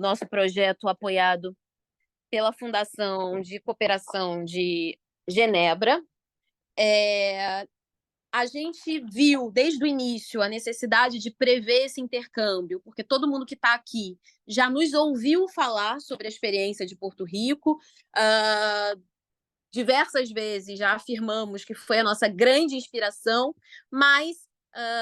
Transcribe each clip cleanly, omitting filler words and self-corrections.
nosso projeto apoiado pela Fundação de Cooperação de Genebra. A gente viu desde o início a necessidade de prever esse intercâmbio, porque todo mundo que está aqui já nos ouviu falar sobre a experiência de Porto Rico. Diversas vezes já afirmamos que foi a nossa grande inspiração, mas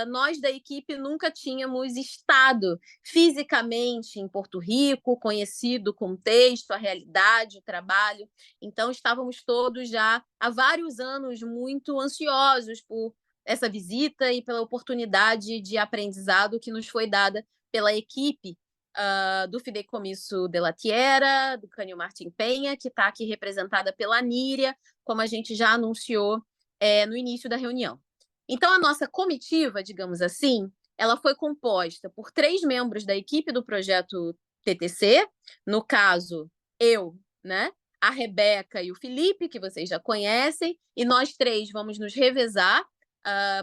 nós da equipe nunca tínhamos estado fisicamente em Porto Rico, conhecido o contexto, a realidade, o trabalho. Então, estávamos todos já há vários anos muito ansiosos por essa visita e pela oportunidade de aprendizado que nos foi dada pela equipe do Fideicomisso de la Tierra, do Cânio Martim Penha, que está aqui representada pela Níria, como a gente já anunciou no início da reunião. Então, a nossa comitiva, digamos assim, ela foi composta por 3 membros da equipe do projeto TTC, no caso, eu, né, a Rebeca e o Felipe, que vocês já conhecem, e nós 3 vamos nos revezar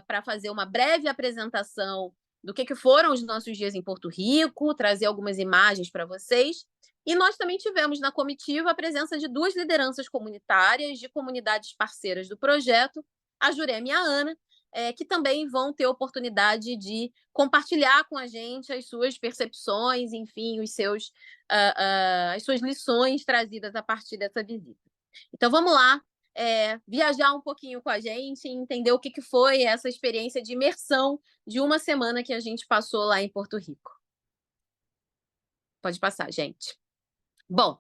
para fazer uma breve apresentação do que foram os nossos dias em Porto Rico, trazer algumas imagens para vocês. E nós também tivemos na comitiva a presença de 2 lideranças comunitárias de comunidades parceiras do projeto, a Jurema e a Ana, que também vão ter oportunidade de compartilhar com a gente as suas percepções, enfim, as suas lições trazidas a partir dessa visita. Então, vamos lá, viajar um pouquinho com a gente e entender o que foi essa experiência de imersão de uma semana que a gente passou lá em Porto Rico. Pode passar, gente. Bom,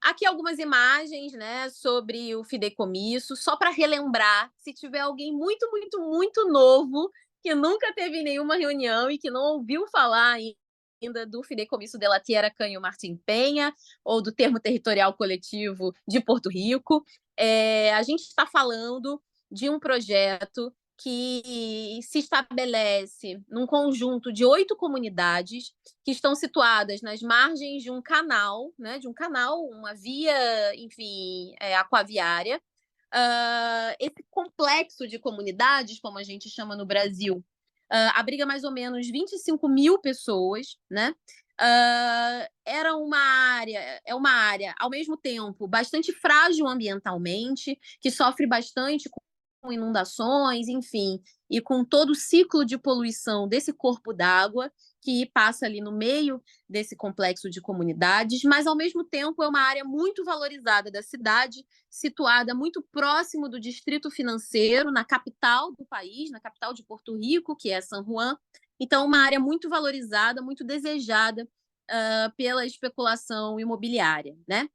aqui algumas imagens, né, sobre o fideicomisso, só para relembrar, se tiver alguém muito, muito, muito novo, que nunca teve nenhuma reunião e que não ouviu falar ainda do Fideicomisso de la Tierra Cânio Martim Penha, ou do Termo Territorial Coletivo de Porto Rico, a gente está falando de um projeto que se estabelece num conjunto de 8 comunidades que estão situadas nas margens de um canal, né, uma via, enfim, aquaviária. Esse complexo de comunidades, como a gente chama no Brasil, abriga mais ou menos 25 mil pessoas, né? É uma área, ao mesmo tempo, bastante frágil ambientalmente, que sofre bastante com inundações, enfim, e com todo o ciclo de poluição desse corpo d'água que passa ali no meio desse complexo de comunidades, mas ao mesmo tempo é uma área muito valorizada da cidade, situada muito próximo do distrito financeiro, na capital do país, na capital de Porto Rico, que é San Juan. Então, uma área muito valorizada, muito desejada pela especulação imobiliária, né?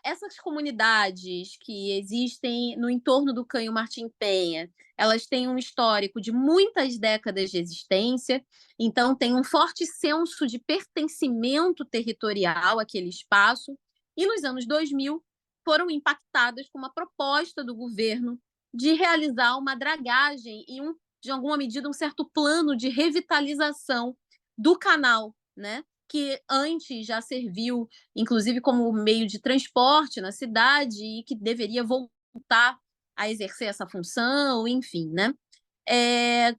Essas comunidades que existem no entorno do Cânio Martim Penha, elas têm um histórico de muitas décadas de existência, então tem um forte senso de pertencimento territorial àquele espaço, e nos anos 2000 foram impactadas com uma proposta do governo de realizar uma dragagem e, de alguma medida, um certo plano de revitalização do canal, né? Que antes já serviu inclusive como meio de transporte na cidade e que deveria voltar a exercer essa função, enfim, né?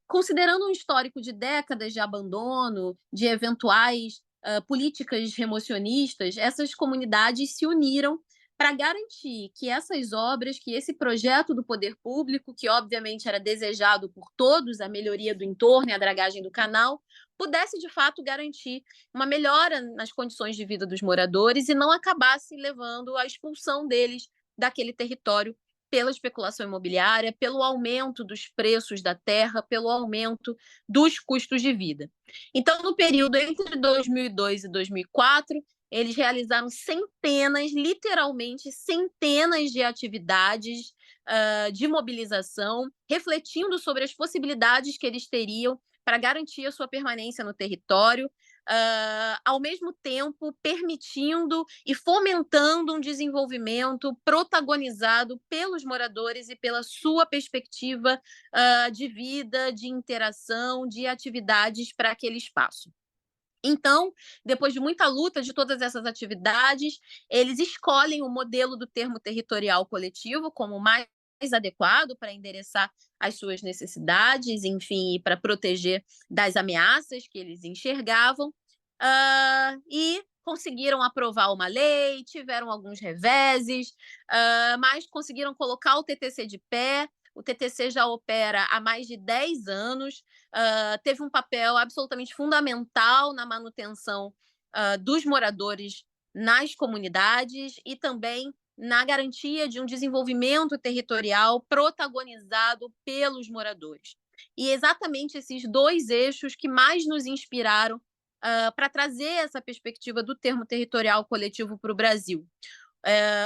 Considerando um histórico de décadas de abandono, de eventuais políticas remocionistas, essas comunidades se uniram para garantir que essas obras, que esse projeto do poder público, que obviamente era desejado por todos, a melhoria do entorno e a dragagem do canal, pudesse de fato garantir uma melhora nas condições de vida dos moradores e não acabasse levando à expulsão deles daquele território pela especulação imobiliária, pelo aumento dos preços da terra, pelo aumento dos custos de vida. Então, no período entre 2002 e 2004, eles realizaram centenas, literalmente centenas de atividades de mobilização, refletindo sobre as possibilidades que eles teriam para garantir a sua permanência no território, ao mesmo tempo permitindo e fomentando um desenvolvimento protagonizado pelos moradores e pela sua perspectiva de vida, de interação, de atividades para aquele espaço. Então, depois de muita luta de todas essas atividades, eles escolhem o modelo do termo territorial coletivo como mais adequado para endereçar as suas necessidades, enfim, para proteger das ameaças que eles enxergavam. e conseguiram aprovar uma lei, tiveram alguns reveses, mas conseguiram colocar o TTC de pé. O TTC já opera há mais de 10 anos, teve um papel absolutamente fundamental na manutenção dos moradores nas comunidades e também na garantia de um desenvolvimento territorial protagonizado pelos moradores. E exatamente esses dois eixos que mais nos inspiraram para trazer essa perspectiva do termo territorial coletivo para o Brasil.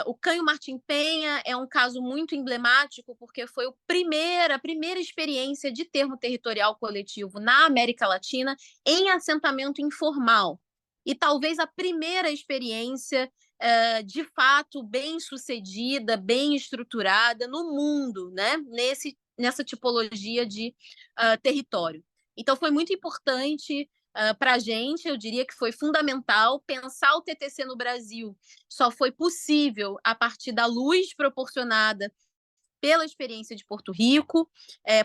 O Canho Martim Penha é um caso muito emblemático, porque foi a primeira experiência de termo territorial coletivo na América Latina em assentamento informal. E talvez a primeira experiência, de fato, bem sucedida, bem estruturada no mundo, né? Nessa tipologia de território. Então, foi muito importante para a gente, eu diria que foi fundamental pensar o TTC no Brasil. Só foi possível a partir da luz proporcionada pela experiência de Porto Rico,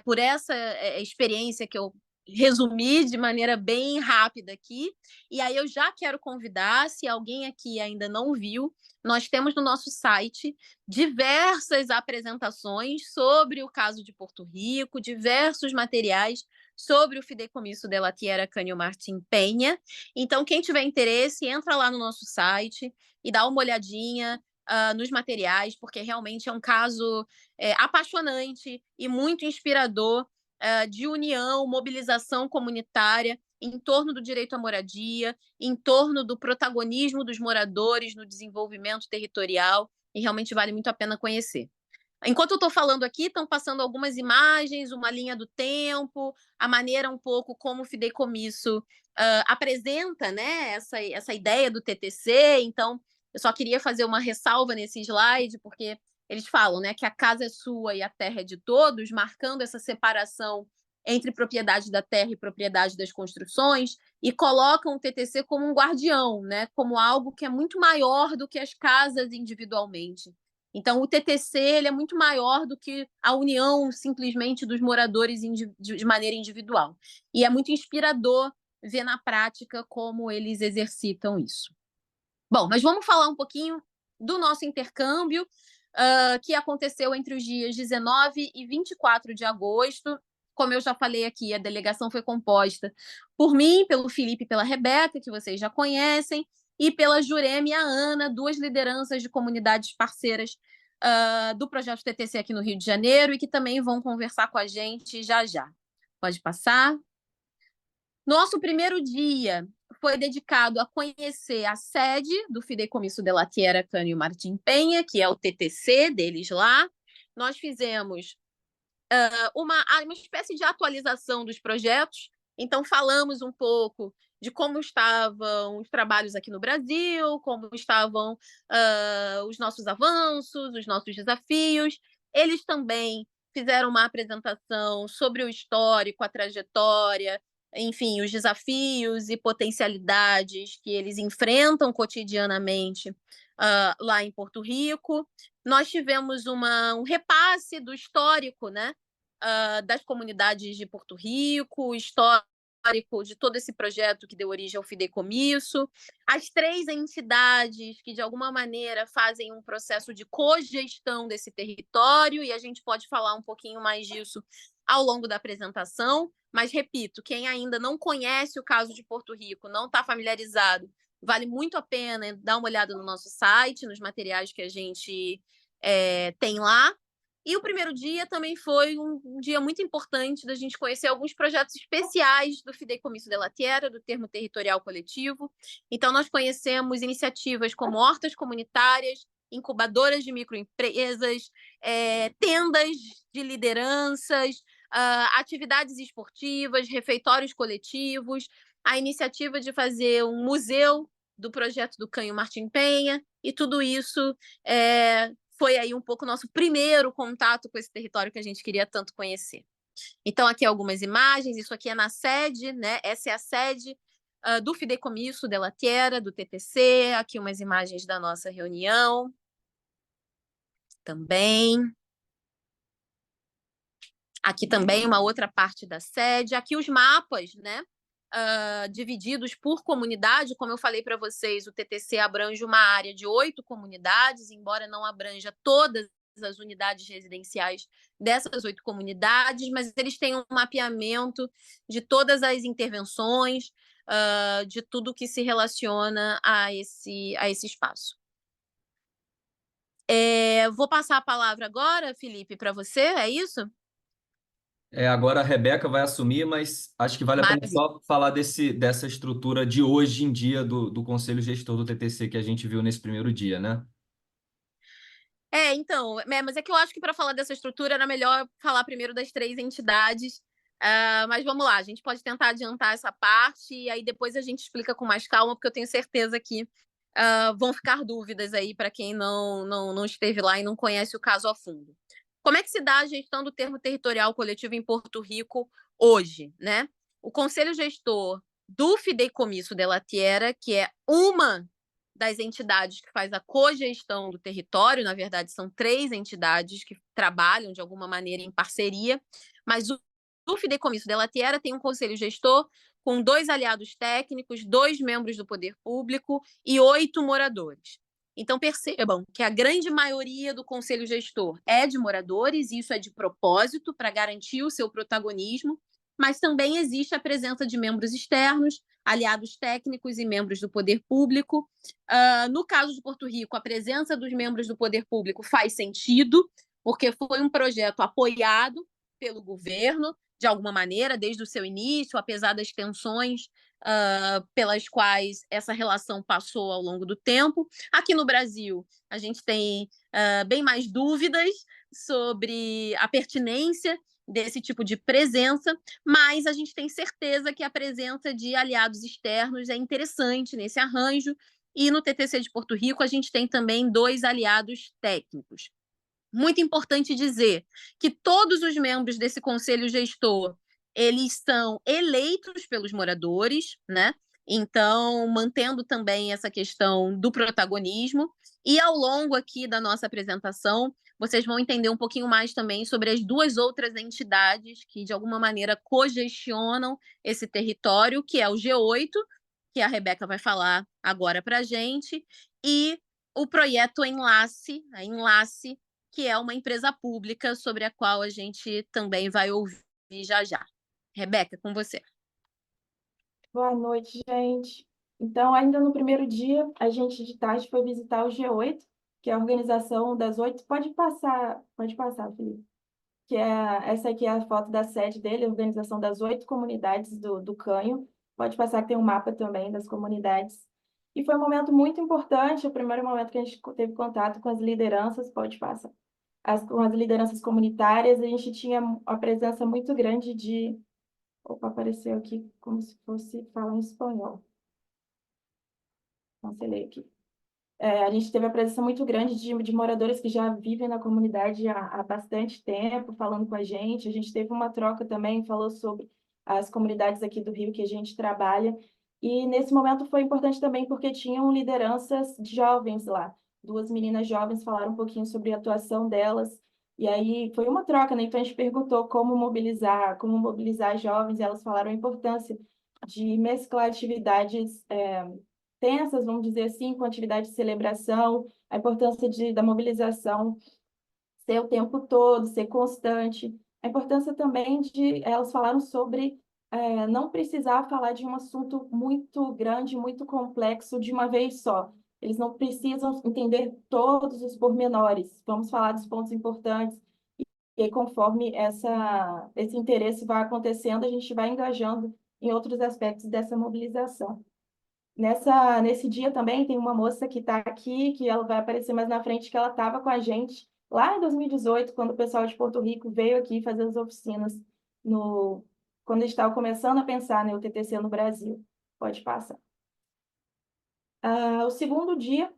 por essa experiência que eu resumi de maneira bem rápida aqui. E aí eu já quero convidar, se alguém aqui ainda não viu, nós temos no nosso site diversas apresentações sobre o caso de Porto Rico, diversos materiais sobre o Fideicomisso de la Tierra Canho Martim Penha. Então, quem tiver interesse, entra lá no nosso site e dá uma olhadinha nos materiais, porque realmente é um caso apaixonante e muito inspirador de união, mobilização comunitária em torno do direito à moradia, em torno do protagonismo dos moradores no desenvolvimento territorial, e realmente vale muito a pena conhecer. Enquanto eu estou falando aqui, estão passando algumas imagens, uma linha do tempo, a maneira um pouco como o fideicomisso apresenta, né, essa ideia do TTC. Então, eu só queria fazer uma ressalva nesse slide, porque eles falam, né, que a casa é sua e a terra é de todos, marcando essa separação entre propriedade da terra e propriedade das construções, e colocam o TTC como um guardião, né, como algo que é muito maior do que as casas individualmente. Então, o TTC ele é muito maior do que a união simplesmente dos moradores de maneira individual. E é muito inspirador ver na prática como eles exercitam isso. Bom, mas vamos falar um pouquinho do nosso intercâmbio, que aconteceu entre os dias 19 e 24 de agosto. Como eu já falei aqui, a delegação foi composta por mim, pelo Felipe e pela Rebeca, que vocês já conhecem, e pela Jurema e a Ana, duas lideranças de comunidades parceiras do projeto TTC aqui no Rio de Janeiro e que também vão conversar com a gente já já. Pode passar. Nosso primeiro dia foi dedicado a conhecer a sede do Fideicomisso de la Tierra Canho Martim Penha, que é o TTC deles lá. Nós fizemos uma espécie de atualização dos projetos. Então, falamos um pouco de como estavam os trabalhos aqui no Brasil, como estavam os nossos avanços, os nossos desafios. Eles também fizeram uma apresentação sobre o histórico, a trajetória, enfim, os desafios e potencialidades que eles enfrentam cotidianamente lá em Porto Rico. Nós tivemos um repasse do histórico, né, das comunidades de Porto Rico, histórico de todo esse projeto que deu origem ao fideicomisso, as três entidades que, de alguma maneira, fazem um processo de cogestão desse território, e a gente pode falar um pouquinho mais disso ao longo da apresentação, mas, repito, quem ainda não conhece o caso de Porto Rico, não está familiarizado, vale muito a pena dar uma olhada no nosso site, nos materiais que a gente tem lá. E o primeiro dia também foi um dia muito importante da gente conhecer alguns projetos especiais do Fideicomisso de la Tierra, do termo territorial coletivo. Então, nós conhecemos iniciativas como hortas comunitárias, incubadoras de microempresas, tendas de lideranças, atividades esportivas, refeitórios coletivos, a iniciativa de fazer um museu do projeto do Canho Martim Penha, e tudo isso foi aí um pouco o nosso primeiro contato com esse território que a gente queria tanto conhecer. Então, aqui algumas imagens, isso aqui é na sede, né? Essa é a sede do Fideicomisso de la Tierra, do TTC, aqui umas imagens da nossa reunião também. Aqui também uma outra parte da sede, aqui os mapas, né? divididos por comunidade. Como eu falei para vocês, o TTC abrange uma área de 8 comunidades, embora não abranja todas as unidades residenciais dessas 8 comunidades, mas eles têm um mapeamento de todas as intervenções, de tudo que se relaciona a esse espaço. Vou passar a palavra agora, Felipe, para você, é isso? Agora a Rebeca vai assumir, mas acho que vale a pena Maravilha. só falar dessa estrutura de hoje em dia do Conselho Gestor do TTC que a gente viu nesse primeiro dia, né? Então, mas é que eu acho que para falar dessa estrutura era melhor falar primeiro das 3 entidades. Mas vamos lá, a gente pode tentar adiantar essa parte e aí depois a gente explica com mais calma, porque eu tenho certeza que vão ficar dúvidas aí para quem não esteve lá e não conhece o caso a fundo. Como é que se dá a gestão do termo territorial coletivo em Porto Rico hoje, né? O Conselho Gestor do Fideicomisso de la Tierra, que é uma das entidades que faz a cogestão do território, na verdade são 3 entidades que trabalham de alguma maneira em parceria, mas o Fideicomisso de la Tierra tem um conselho gestor com 2 aliados técnicos, 2 membros do poder público e 8 moradores. Então percebam que a grande maioria do conselho gestor é de moradores, e isso é de propósito para garantir o seu protagonismo, mas também existe a presença de membros externos, aliados técnicos e membros do poder público. No caso de Porto Rico, a presença dos membros do poder público faz sentido, porque foi um projeto apoiado pelo governo, de alguma maneira, desde o seu início, apesar das tensões pelas quais essa relação passou ao longo do tempo. Aqui no Brasil, a gente tem bem mais dúvidas sobre a pertinência desse tipo de presença, mas a gente tem certeza que a presença de aliados externos é interessante nesse arranjo, e no TTC de Porto Rico a gente tem também 2 aliados técnicos. Muito importante dizer que todos os membros desse conselho gestor, eles são eleitos pelos moradores, né? Então, mantendo também essa questão do protagonismo. E ao longo aqui da nossa apresentação, vocês vão entender um pouquinho mais também sobre as 2 outras entidades que, de alguma maneira, cogestionam esse território, que é o G8, que a Rebeca vai falar agora para a gente, e o projeto Enlace, a Enlace, que é uma empresa pública sobre a qual a gente também vai ouvir já já. Rebeca, com você. Boa noite, gente. Então, ainda no primeiro dia, a gente de tarde foi visitar o G8, que é a organização das 8. Pode passar, Felipe. Essa aqui é a foto da sede dele, a organização das 8 comunidades do Canho. Pode passar que tem um mapa também das comunidades. E foi um momento muito importante, o primeiro momento que a gente teve contato com as lideranças, pode passar. Com as lideranças comunitárias, a gente tinha a presença muito grande de. Opa, apareceu aqui como se fosse falar em espanhol. Cancelei aqui. A gente teve a presença muito grande de moradores que já vivem na comunidade há bastante tempo, falando com a gente. A gente teve uma troca também, falou sobre as comunidades aqui do Rio que a gente trabalha. E nesse momento foi importante também porque tinham lideranças jovens lá. 2 meninas jovens falaram um pouquinho sobre a atuação delas. E aí foi uma troca, né? Então a gente perguntou como mobilizar jovens, e elas falaram a importância de mesclar atividades tensas, vamos dizer assim, com atividade de celebração, a importância da mobilização ser o tempo todo, ser constante, a importância também elas falaram sobre não precisar falar de um assunto muito grande, muito complexo de uma vez só. Eles não precisam entender todos os pormenores. Vamos falar dos pontos importantes. E aí, conforme esse interesse vai acontecendo, a gente vai engajando em outros aspectos dessa mobilização. Nesse dia também tem uma moça que está aqui, que ela vai aparecer mais na frente, que ela estava com a gente lá em 2018, quando o pessoal de Porto Rico veio aqui fazer as oficinas, quando eles estavam começando a pensar, né, o TTC no Brasil. Pode passar. O segundo dia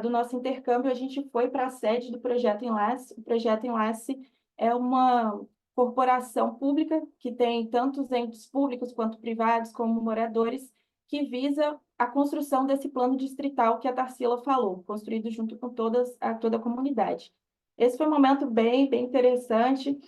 do nosso intercâmbio, a gente foi para a sede do Projeto Enlace. O Projeto Enlace é uma corporação pública que tem tantos entes públicos quanto privados, como moradores, que visa a construção desse plano distrital que a Tarsila falou, construído junto com toda a comunidade. Esse foi um momento bem interessante.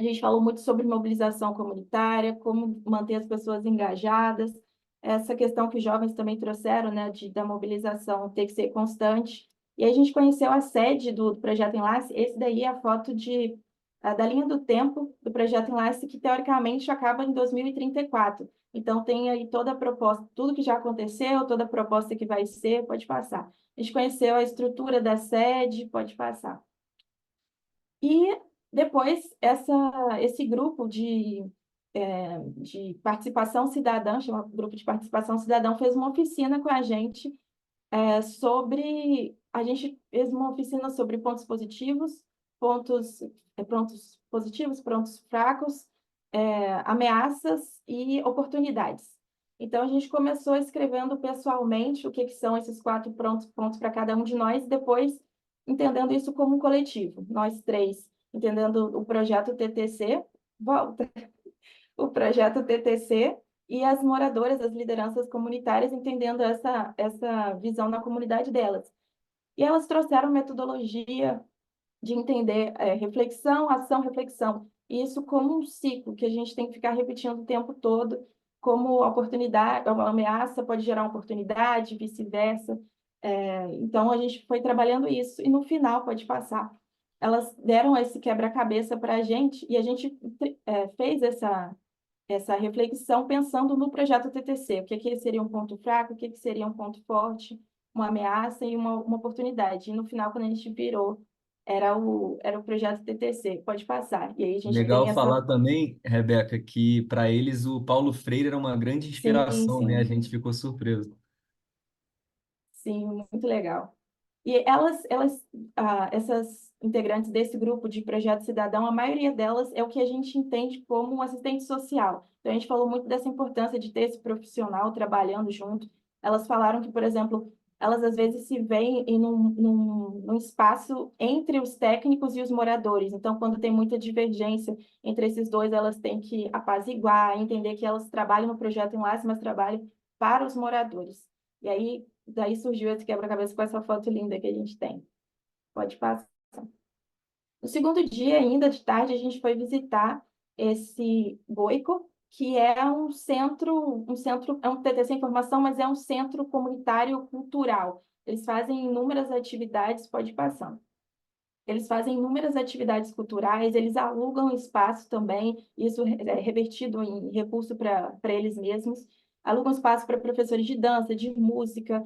A gente falou muito sobre mobilização comunitária, como manter as pessoas engajadas, essa questão que os jovens também trouxeram, né, da mobilização ter que ser constante. E aí a gente conheceu a sede do Projeto Enlace. Esse daí é a foto da linha do tempo do Projeto Enlace, que teoricamente acaba em 2034. Então tem aí toda a proposta, tudo que já aconteceu, toda a proposta que vai ser, pode passar. A gente conheceu a estrutura da sede, pode passar. E depois, esse grupo de participação cidadã, chama Grupo de Participação Cidadã, fez uma oficina com a gente sobre... A gente fez uma oficina sobre pontos positivos, pontos positivos, pontos fracos, ameaças e oportunidades. Então, a gente começou escrevendo pessoalmente o que são esses 4 pontos para cada um de nós, e depois entendendo isso como um coletivo, nós três, entendendo o projeto TTC, volta, o projeto TTC e as moradoras, as lideranças comunitárias, entendendo essa visão na comunidade delas. E elas trouxeram metodologia de entender reflexão, ação, reflexão. E isso como um ciclo que a gente tem que ficar repetindo o tempo todo, como oportunidade, uma ameaça pode gerar uma oportunidade, vice-versa. Então, a gente foi trabalhando isso e no final, pode passar, elas deram esse quebra-cabeça para a gente e a gente fez essa reflexão pensando no projeto TTC, o que seria um ponto fraco, o que seria um ponto forte, uma ameaça e uma oportunidade. E no final, quando a gente virou, era o projeto TTC, pode passar. E aí a gente Legal tem falar essa... também, Rebeca, que para eles o Paulo Freire era uma grande Sim, inspiração, né? A sim, gente ficou surpreso. sim, muito legal. E essas integrantes desse grupo de projeto cidadão, a maioria delas é o que a gente entende como um assistente social. Então, a gente falou muito dessa importância de ter esse profissional trabalhando junto. Elas falaram que, por exemplo, elas às vezes se veem num espaço entre os técnicos e os moradores. Então, quando tem muita divergência entre esses dois, elas têm que apaziguar, entender que elas trabalham no projeto Enlace, mas trabalham para os moradores. E aí, daí surgiu esse quebra-cabeça com essa foto linda que a gente tem. Pode passar. No segundo dia, ainda de tarde, a gente foi visitar esse Goico, que é é um TTC Informação, mas é um centro comunitário cultural. Eles fazem inúmeras atividades, pode passar. Eles fazem inúmeras atividades culturais, eles alugam espaço também, isso é revertido em recurso para eles mesmos. Alugam espaço para professores de dança, de música,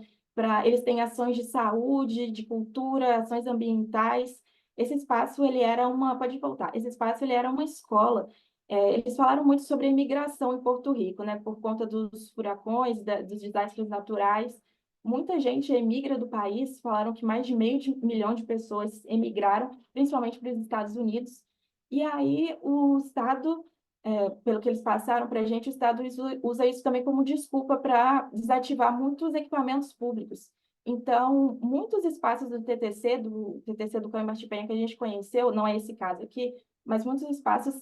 eles têm ações de saúde, de cultura, ações ambientais. Esse espaço, ele era pode voltar, esse espaço, ele era uma escola. Eles falaram muito sobre a imigração em Porto Rico, né, por conta dos furacões, dos desastres naturais. Muita gente emigra do país, falaram que mais de meio milhão de pessoas emigraram, principalmente para os Estados Unidos. E aí o Estado, pelo que eles passaram para a gente, o Estado usa isso também como desculpa para desativar muitos equipamentos públicos. Então, muitos espaços do TTC do Cão Penha que a gente conheceu, não é esse caso aqui, mas muitos espaços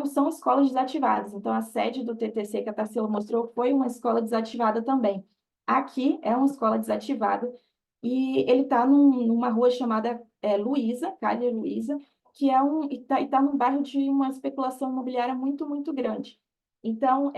são escolas desativadas. Então, a sede do TTC que a Tarsila mostrou foi uma escola desativada também. Aqui é uma escola desativada e ele está numa rua chamada Luísa, Calle Luísa, que tá num bairro de uma especulação imobiliária muito, muito grande. Então,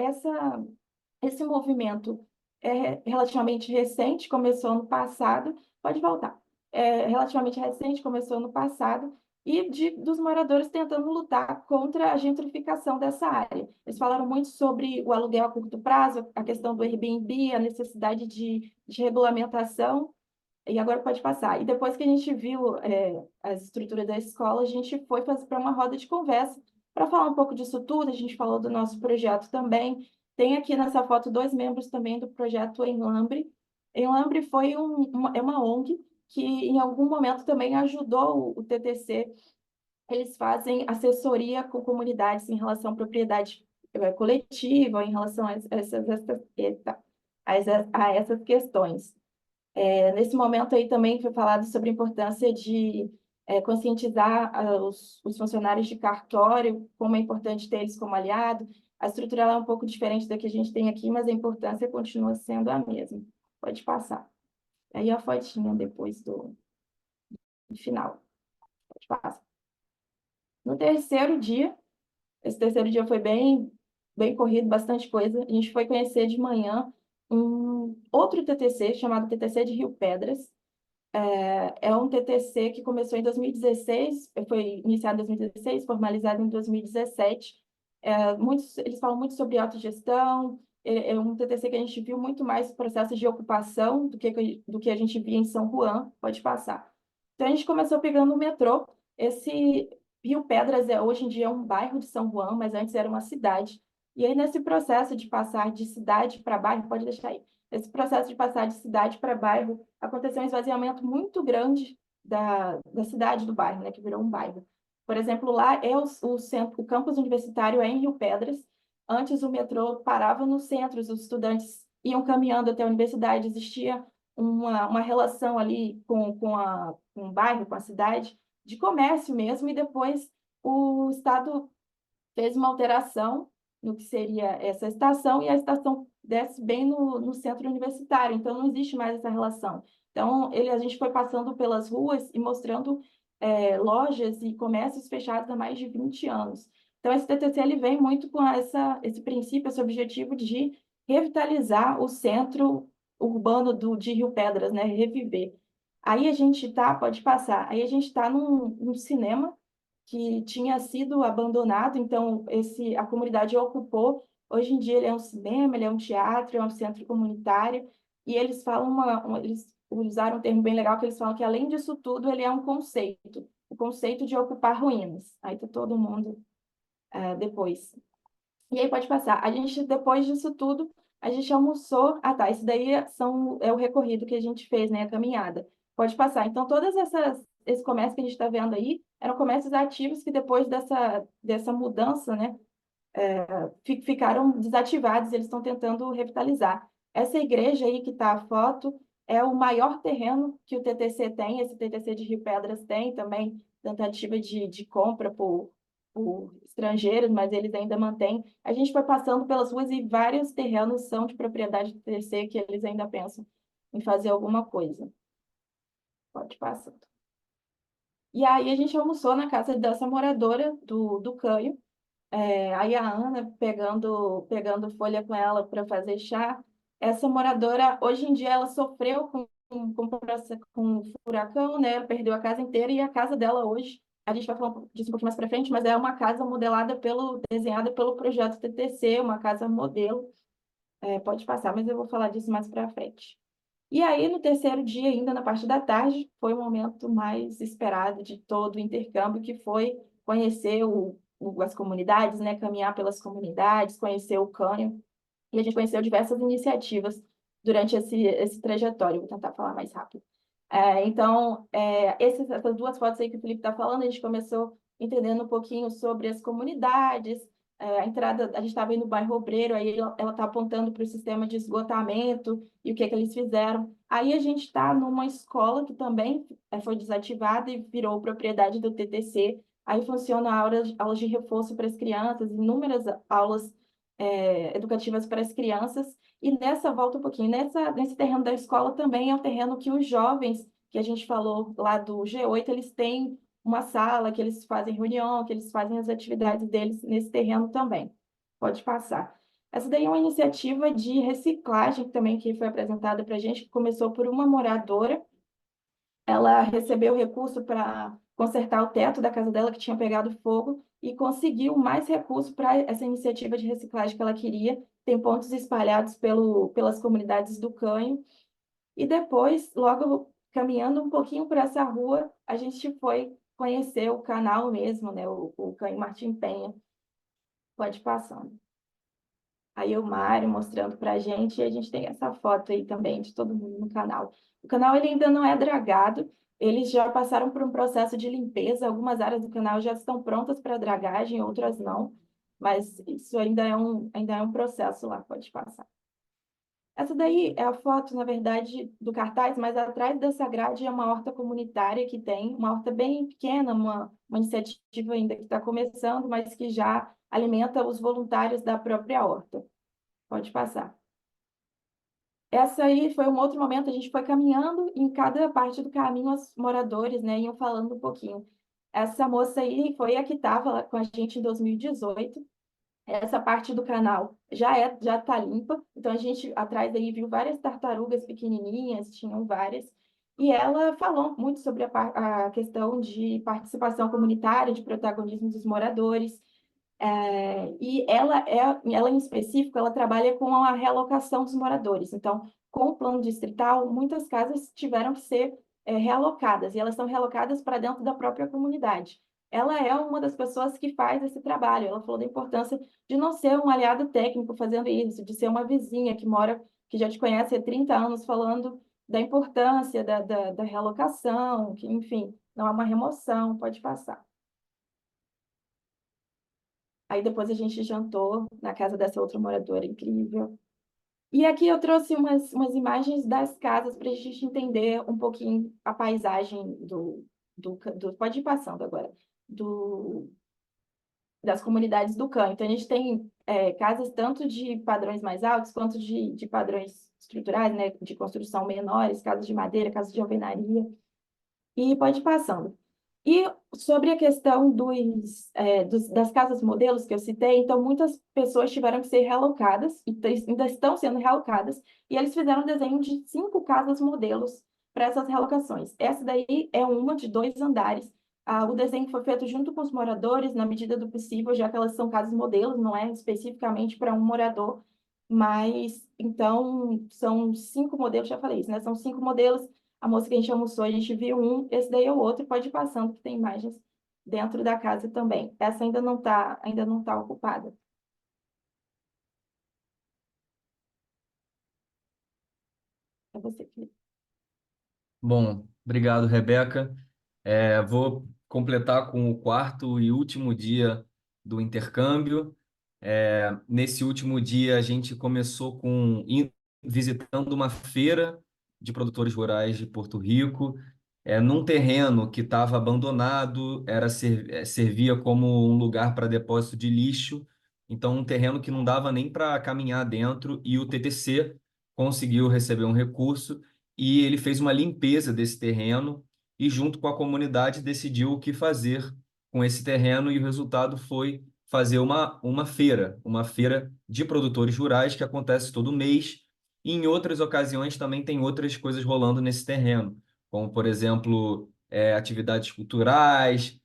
esse movimento é relativamente recente, começou ano passado, pode voltar, é relativamente recente, começou ano passado, e dos moradores tentando lutar contra a gentrificação dessa área. Eles falaram muito sobre o aluguel a curto prazo, a questão do Airbnb, a necessidade de regulamentação, e agora pode passar. E depois que a gente viu as estruturas da escola, a gente foi fazer para uma roda de conversa para falar um pouco disso tudo. A gente falou do nosso projeto também. Tem aqui nessa foto 2 membros também do projeto Enlambre. Enlambre foi é uma ONG que em algum momento também ajudou o TTC. Eles fazem assessoria com comunidades em relação à propriedade coletiva, em relação a essas questões. Nesse momento aí também foi falado sobre a importância de conscientizar os funcionários de cartório, como é importante ter eles como aliado. A estrutura ela é um pouco diferente da que a gente tem aqui, mas a importância continua sendo a mesma. Pode passar. Aí a fotinha depois do final. Pode passar. No terceiro dia, Esse terceiro dia foi bem corrido, bastante coisa. A gente foi conhecer de manhã um outro TTC, chamado TTC de Rio Pedras. É um TTC que começou em 2016, foi iniciado em 2016, formalizado em 2017. Eles falam muito sobre autogestão, é um TTC que a gente viu muito mais processos de ocupação do que a gente via em São Juan, pode passar. Então, a gente começou pegando o metrô. Esse Rio Pedras hoje em dia é um bairro de São Juan, mas antes era uma cidade. E aí, nesse processo de passar de cidade para bairro, pode deixar aí, esse processo de passar de cidade para bairro, aconteceu um esvaziamento muito grande da cidade do bairro, né, que virou um bairro. Por exemplo, lá é o centro, o campus universitário é em Rio Pedras. Antes o metrô parava nos centros, os estudantes iam caminhando até a universidade, existia uma relação ali com o bairro, com a cidade, de comércio mesmo, e depois o Estado fez uma alteração no que seria essa estação, e a estação desce bem no centro universitário, então não existe mais essa relação. Então, a gente foi passando pelas ruas e mostrando lojas e comércios fechados há mais de 20 anos. Então, esse TTC ele vem muito com esse princípio, esse objetivo de revitalizar o centro urbano de Rio Pedras, né? Reviver. Aí a gente está, pode passar, aí a gente está num cinema que tinha sido abandonado, então a comunidade ocupou. Hoje em dia ele é um cinema, ele é um teatro, é um centro comunitário, e eles falam eles usaram um termo bem legal que eles falam que além disso tudo ele é um conceito, o conceito de ocupar ruínas. Aí tá todo mundo depois. E aí pode passar. A gente depois disso tudo a gente almoçou. Ah, tá. Isso daí é o recorrido que a gente fez, né? A caminhada. Pode passar. Então, esse comércio que a gente está vendo aí eram comércios ativos que depois dessa mudança, né, ficaram desativados, eles estão tentando revitalizar. Essa igreja aí que está a foto é o maior terreno que o TTC tem, esse TTC de Rio Pedras tem também, tentativa de compra por estrangeiros, mas eles ainda mantêm. A gente foi passando pelas ruas e vários terrenos são de propriedade do TTC que eles ainda pensam em fazer alguma coisa. Pode passar. E aí a gente almoçou na casa dessa moradora do Canho. Aí a Ana pegando folha com ela para fazer chá. Essa moradora, hoje em dia, ela sofreu com um furacão, né? Ela perdeu a casa inteira e a casa dela hoje, a gente vai falar disso um pouquinho mais para frente, mas é uma casa desenhada pelo projeto TTC, uma casa modelo. Pode passar, mas eu vou falar disso mais para frente. E aí, no terceiro dia, ainda na parte da tarde, foi o momento mais esperado de todo o intercâmbio, que foi conhecer as comunidades, né? Caminhar pelas comunidades, conhecer o Canho. E a gente conheceu diversas iniciativas durante esse trajetório. Vou tentar falar mais rápido. Então, essas duas fotos aí que o Felipe está falando, a gente começou entendendo um pouquinho sobre as comunidades, a entrada, a gente estava indo no bairro Obreiro, aí ela está apontando para o sistema de esgotamento e o que é que eles fizeram. Aí a gente está numa escola que também foi desativada e virou propriedade do TTC. Aí funciona aulas de reforço para as crianças, inúmeras aulas educativas para as crianças. E nessa, volta um pouquinho, nesse terreno da escola também é o terreno que os jovens, que a gente falou lá do G8, eles têm uma sala que eles fazem reunião, que eles fazem as atividades deles nesse terreno também. Pode passar. Essa daí é uma iniciativa de reciclagem também que foi apresentada para a gente, que começou por uma moradora. Ela recebeu recurso para consertar o teto da casa dela, que tinha pegado fogo, e conseguiu mais recursos para essa iniciativa de reciclagem que ela queria. Tem pontos espalhados pelas comunidades do Canho. E depois, logo caminhando um pouquinho por essa rua, a gente foi conhecer o canal mesmo, né? O Canho Martim Penha. Pode ir passando. Aí o Mário mostrando para a gente, e a gente tem essa foto aí também de todo mundo no canal. O canal ele ainda não é dragado, eles já passaram por um processo de limpeza, algumas áreas do canal já estão prontas para dragagem, outras não, mas isso ainda é um processo lá, pode passar. Essa daí é a foto, na verdade, do cartaz, mas atrás dessa grade é uma horta comunitária que tem, uma horta bem pequena, uma iniciativa ainda que está começando, mas que já alimenta os voluntários da própria horta. Pode passar. Essa aí foi um outro momento, a gente foi caminhando, e em cada parte do caminho os moradores, né, iam falando um pouquinho. Essa moça aí foi a que estava com a gente em 2018. Essa parte do canal já está limpa, então a gente atrás aí viu várias tartarugas pequenininhas, tinham várias, e ela falou muito sobre a questão de participação comunitária, de protagonismo dos moradores, e ela em específico, ela trabalha com a realocação dos moradores. Então, com o plano distrital, muitas casas tiveram que ser realocadas, e elas são realocadas para dentro da própria comunidade. Ela é uma das pessoas que faz esse trabalho. Ela falou da importância de não ser um aliado técnico fazendo isso, de ser uma vizinha que mora, que já te conhece há 30 anos, falando da importância da realocação, que, enfim, não é uma remoção, pode passar. Aí depois a gente jantou na casa dessa outra moradora incrível. E aqui eu trouxe umas imagens das casas para a gente entender um pouquinho a paisagem pode ir passando agora, do, das comunidades do CAM. Então a gente tem casas tanto de padrões mais altos quanto de padrões estruturais, né, de construção menores, casas de madeira, casas de alvenaria. E pode ir passando. E sobre a questão das casas modelos que eu citei, então muitas pessoas tiveram que ser realocadas, e ainda estão sendo realocadas, e eles fizeram um desenho de 5 casas modelos para essas realocações. Essa daí é uma de 2 andares. O desenho foi feito junto com os moradores, na medida do possível, já que elas são casas modelos, não é especificamente para um morador, mas então são 5 modelos, já falei isso, né? São 5 modelos. A moça que a gente almoçou, a gente viu um, esse daí é o outro, pode ir passando, que tem imagens dentro da casa também. Essa ainda não tá ocupada. É você, Felipe. Bom, obrigado, Rebeca. Vou completar com o quarto e último dia do intercâmbio. Nesse último dia, a gente começou visitando uma feira de produtores rurais de Porto Rico, num terreno que estava abandonado, servia como um lugar para depósito de lixo, então um terreno que não dava nem para caminhar dentro, e o TTC conseguiu receber um recurso e ele fez uma limpeza desse terreno e, junto com a comunidade, decidiu o que fazer com esse terreno, e o resultado foi fazer uma feira de produtores rurais que acontece todo mês. E em outras ocasiões também tem outras coisas rolando nesse terreno, como, por exemplo, atividades culturais,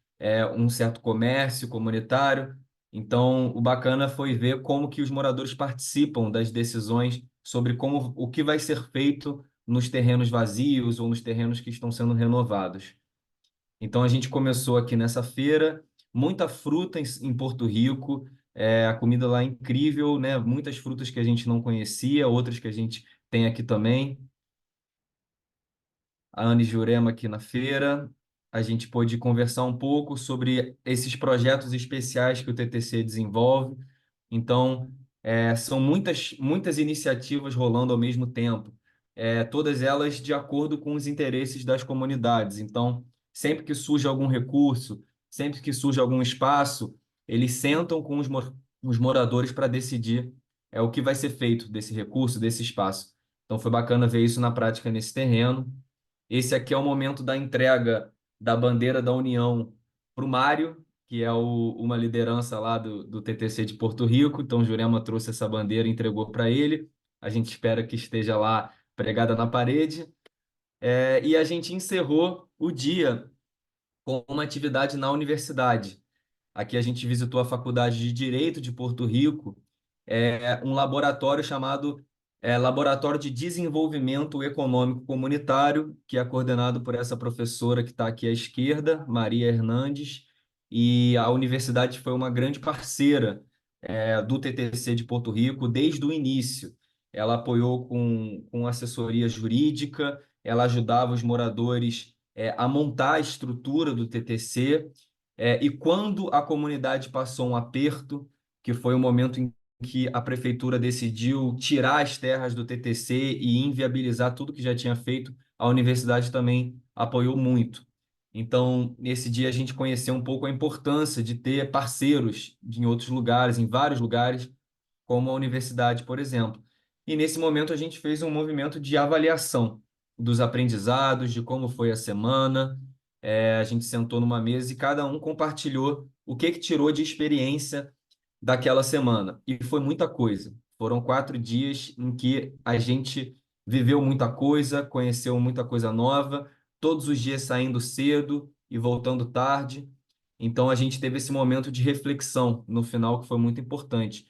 um certo comércio comunitário. Então, o bacana foi ver como que os moradores participam das decisões sobre o que vai ser feito nos terrenos vazios ou nos terrenos que estão sendo renovados. Então a gente começou aqui nessa feira, muita fruta em Porto Rico, a comida lá é incrível, né? Muitas frutas que a gente não conhecia, outras que a gente tem aqui também. A Anne Jurema aqui na feira. A gente pôde conversar um pouco sobre esses projetos especiais que o TTC desenvolve. Então, são muitas iniciativas rolando ao mesmo tempo, todas elas de acordo com os interesses das comunidades. Então, sempre que surge algum recurso, sempre que surge algum espaço, eles sentam com os moradores para decidir o que vai ser feito desse recurso, desse espaço. Então, foi bacana ver isso na prática nesse terreno. Esse aqui é o momento da entrega da bandeira da União para o Mário, que é uma liderança lá do TTC de Porto Rico. Então, Jurema trouxe essa bandeira e entregou para ele. A gente espera que esteja lá pregada na parede. E a gente encerrou o dia com uma atividade na universidade. Aqui a gente visitou a Faculdade de Direito de Porto Rico, um laboratório chamado Laboratório de Desenvolvimento Econômico Comunitário, que é coordenado por essa professora que está aqui à esquerda, Maria Hernandes, e a universidade foi uma grande parceira do TTC de Porto Rico desde o início. Ela apoiou com assessoria jurídica, ela ajudava os moradores a montar a estrutura do TTC, e quando a comunidade passou um aperto, que foi o momento em que a prefeitura decidiu tirar as terras do TTC e inviabilizar tudo que já tinha feito, a universidade também apoiou muito. Então, nesse dia a gente conheceu um pouco a importância de ter parceiros em outros lugares, em vários lugares, como a universidade, por exemplo. E nesse momento a gente fez um movimento de avaliação dos aprendizados, de como foi a semana. A gente sentou numa mesa e cada um compartilhou o que tirou de experiência daquela semana. E foi muita coisa. Foram 4 dias em que a gente viveu muita coisa, conheceu muita coisa nova, todos os dias saindo cedo e voltando tarde. Então a gente teve esse momento de reflexão no final que foi muito importante.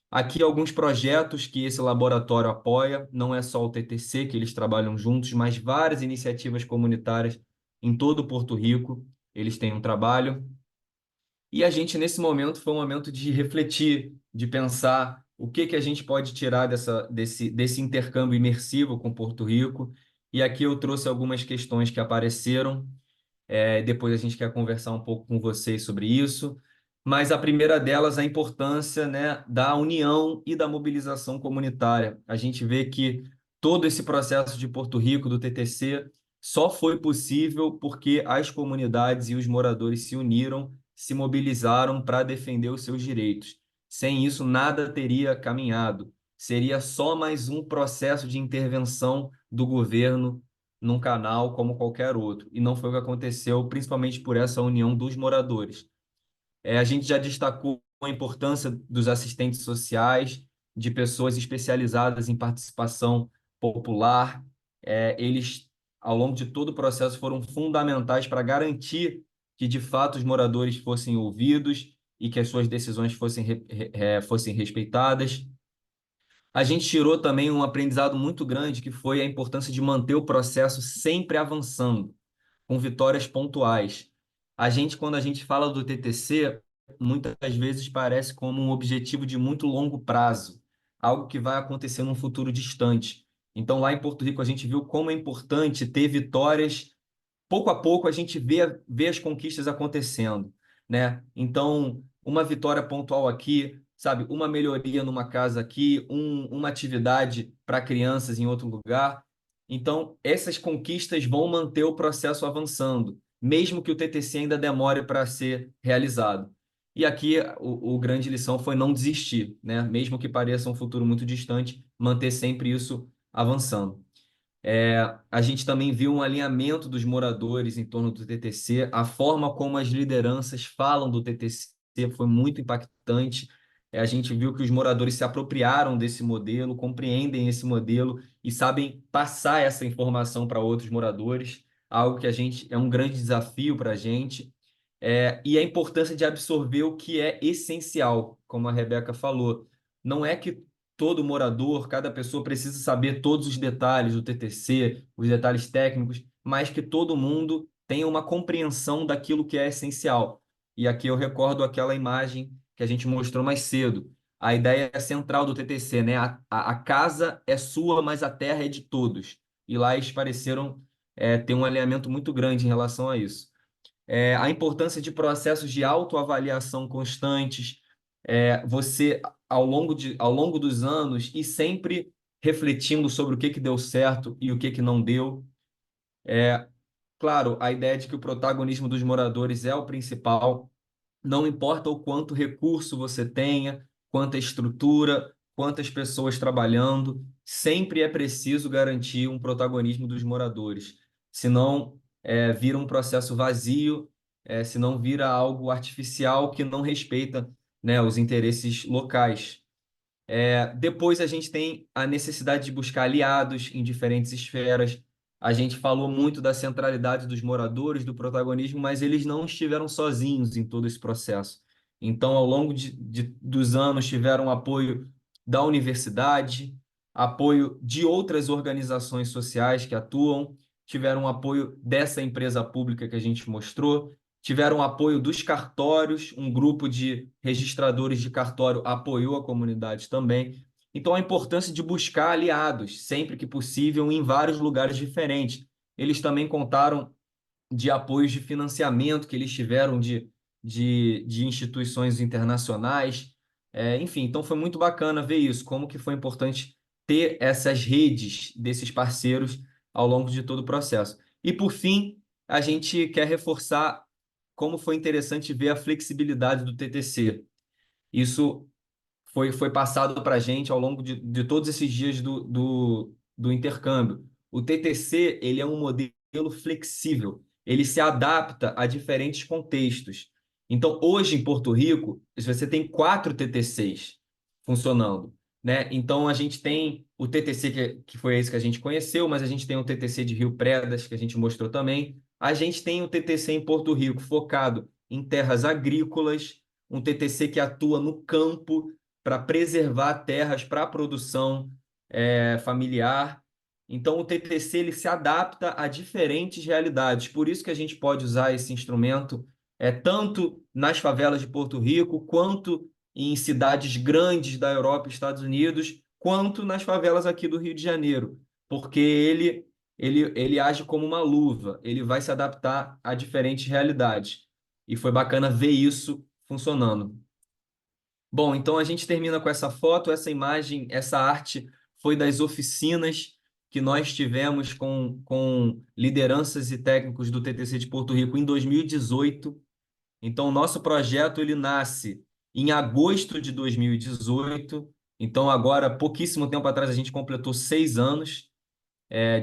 Aqui alguns projetos que esse laboratório apoia, não é só o TTC, que eles trabalham juntos, mas várias iniciativas comunitárias em todo Porto Rico, eles têm um trabalho. E a gente, nesse momento, foi um momento de refletir, de pensar o que que a gente pode tirar desse intercâmbio imersivo com Porto Rico. E aqui eu trouxe algumas questões que apareceram. Depois a gente quer conversar um pouco com vocês sobre isso. Mas a primeira delas, a importância, né, da união e da mobilização comunitária. A gente vê que todo esse processo de Porto Rico, do TTC, só foi possível porque as comunidades e os moradores se uniram, se mobilizaram para defender os seus direitos. Sem isso, nada teria caminhado. Seria só mais um processo de intervenção do governo num canal como qualquer outro. E não foi o que aconteceu, principalmente por essa união dos moradores. A gente já destacou a importância dos assistentes sociais, de pessoas especializadas em participação popular. Eles, ao longo de todo o processo, foram fundamentais para garantir que, de fato, os moradores fossem ouvidos e que as suas decisões fossem respeitadas. A gente tirou também um aprendizado muito grande, que foi a importância de manter o processo sempre avançando, com vitórias pontuais. Quando a gente fala do TTC, muitas vezes parece como um objetivo de muito longo prazo, algo que vai acontecer num futuro distante. Então, lá em Porto Rico, a gente viu como é importante ter vitórias pouco a pouco a gente vê as conquistas acontecendo, né? Então, uma vitória pontual aqui, sabe? Uma melhoria numa casa aqui, uma atividade para crianças em outro lugar. Então, essas conquistas vão manter o processo avançando, mesmo que o TTC ainda demore para ser realizado. E aqui o grande lição foi não desistir, né? Mesmo que pareça um futuro muito distante, manter sempre isso avançando. A gente também viu um alinhamento dos moradores em torno do TTC, a forma como as lideranças falam do TTC foi muito impactante. A gente viu que os moradores se apropriaram desse modelo, compreendem esse modelo e sabem passar essa informação para outros moradores, algo que a gente é um grande desafio para a gente. E a importância de absorver o que é essencial, como a Rebeca falou. Não é que todo morador, cada pessoa precisa saber todos os detalhes do TTC, os detalhes técnicos, mas que todo mundo tenha uma compreensão daquilo que é essencial. E aqui eu recordo aquela imagem que a gente mostrou mais cedo. A ideia central do TTC, né? A casa é sua, mas a terra é de todos. E lá eles pareceram ter um alinhamento muito grande em relação a isso. A importância de processos de autoavaliação constantes, você, ao longo dos anos, e sempre refletindo sobre o que deu certo e o que não deu. Claro, a ideia de que o protagonismo dos moradores é o principal, não importa o quanto recurso você tenha, quanta estrutura, quantas pessoas trabalhando, sempre é preciso garantir um protagonismo dos moradores. Senão, vira um processo vazio, senão vira algo artificial que não respeita, né, os interesses locais. Depois a gente tem a necessidade de buscar aliados em diferentes esferas. A gente falou muito da centralidade dos moradores, do protagonismo, mas eles não estiveram sozinhos em todo esse processo. Então, ao longo dos anos, tiveram apoio da universidade, apoio de outras organizações sociais que atuam, tiveram apoio dessa empresa pública que a gente mostrou, tiveram apoio dos cartórios, um grupo de registradores de cartório apoiou a comunidade também. Então, a importância de buscar aliados, sempre que possível, em vários lugares diferentes. Eles também contaram de apoios de financiamento que eles tiveram de instituições internacionais. Enfim, então foi muito bacana ver isso, como que foi importante ter essas redes desses parceiros ao longo de todo o processo. E, por fim, a gente quer reforçar como foi interessante ver a flexibilidade do TTC. Isso foi passado para a gente ao longo de todos esses dias do intercâmbio. O TTC ele é um modelo flexível. ele se adapta a diferentes contextos. Então, hoje em Porto Rico, você tem 4 TTCs funcionando, né? Então, a gente tem o TTC, que foi esse que a gente conheceu, mas a gente tem o TTC de Rio Predas, que a gente mostrou também. A gente tem o TTC em Porto Rico, focado em terras agrícolas, um TTC que atua no campo para preservar terras para a produção familiar. Então, o TTC ele se adapta a diferentes realidades. Por isso que a gente pode usar esse instrumento tanto nas favelas de Porto Rico, quanto em cidades grandes da Europa e Estados Unidos, quanto nas favelas aqui do Rio de Janeiro, porque ele age como uma luva, ele vai se adaptar a diferentes realidades. E foi bacana ver isso funcionando. Bom, então a gente termina com essa foto, essa imagem, essa arte foi das oficinas que nós tivemos com lideranças e técnicos do TTC de Porto Rico em 2018. Então, o nosso projeto ele nasce em agosto de 2018. Então, agora, pouquíssimo tempo atrás, a gente completou 6 anos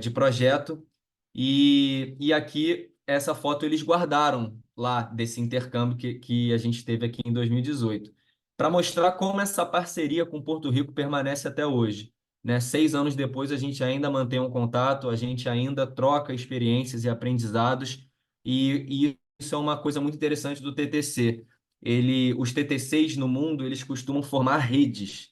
de projeto. E aqui, essa foto eles guardaram lá desse intercâmbio que a gente teve aqui em 2018, para mostrar como essa parceria com Porto Rico permanece até hoje. Né? 6 anos depois, a gente ainda mantém um contato, a gente ainda troca experiências e aprendizados, e isso é uma coisa muito interessante do TTC. Os TTCs no mundo, eles costumam formar redes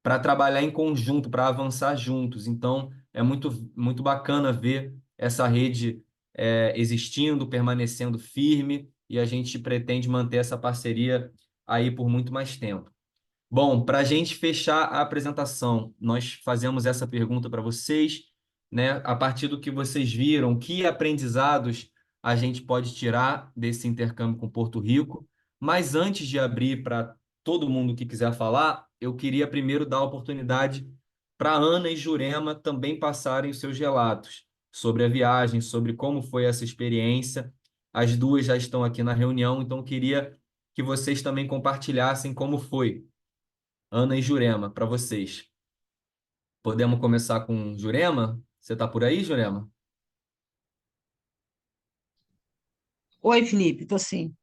para trabalhar em conjunto, para avançar juntos. Então, é muito, muito bacana ver essa rede existindo, permanecendo firme, e a gente pretende manter essa parceria aí por muito mais tempo. Bom, para a gente fechar a apresentação, nós fazemos essa pergunta para vocês, né? A partir do que vocês viram, que aprendizados a gente pode tirar desse intercâmbio com Porto Rico? Mas antes de abrir para todo mundo que quiser falar, eu queria primeiro dar a oportunidade para Ana e Jurema também passarem os seus relatos sobre a viagem, sobre como foi essa experiência. As duas já estão aqui na reunião, então eu queria que vocês também compartilhassem como foi. Ana e Jurema, para vocês. Podemos começar com Jurema? Você está por aí, Jurema? Oi, Felipe, estou sim.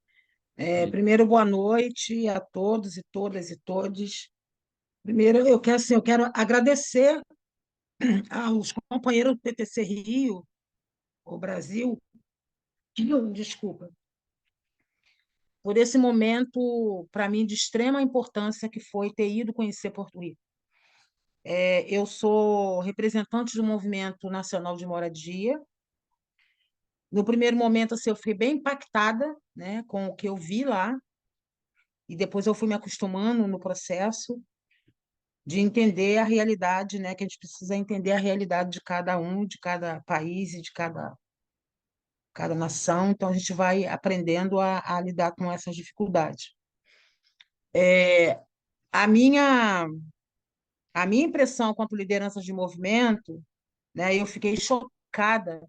Primeiro, boa noite a todos e todas e todes. Primeiro, eu quero agradecer aos companheiros do TTC Rio, o Brasil, desculpa, por esse momento, para mim, de extrema importância que foi ter ido conhecer Porto Rico. Eu sou representante do Movimento Nacional de Moradia. No primeiro momento, assim, eu fiquei bem impactada, né, com o que eu vi lá, e depois eu fui me acostumando no processo de entender a realidade, né? Que a gente precisa entender a realidade de cada um, de cada país e de cada nação. Então, a gente vai aprendendo a lidar com essas dificuldades. A minha, a minha impressão quanto lideranças de movimento, né? Eu fiquei chocada.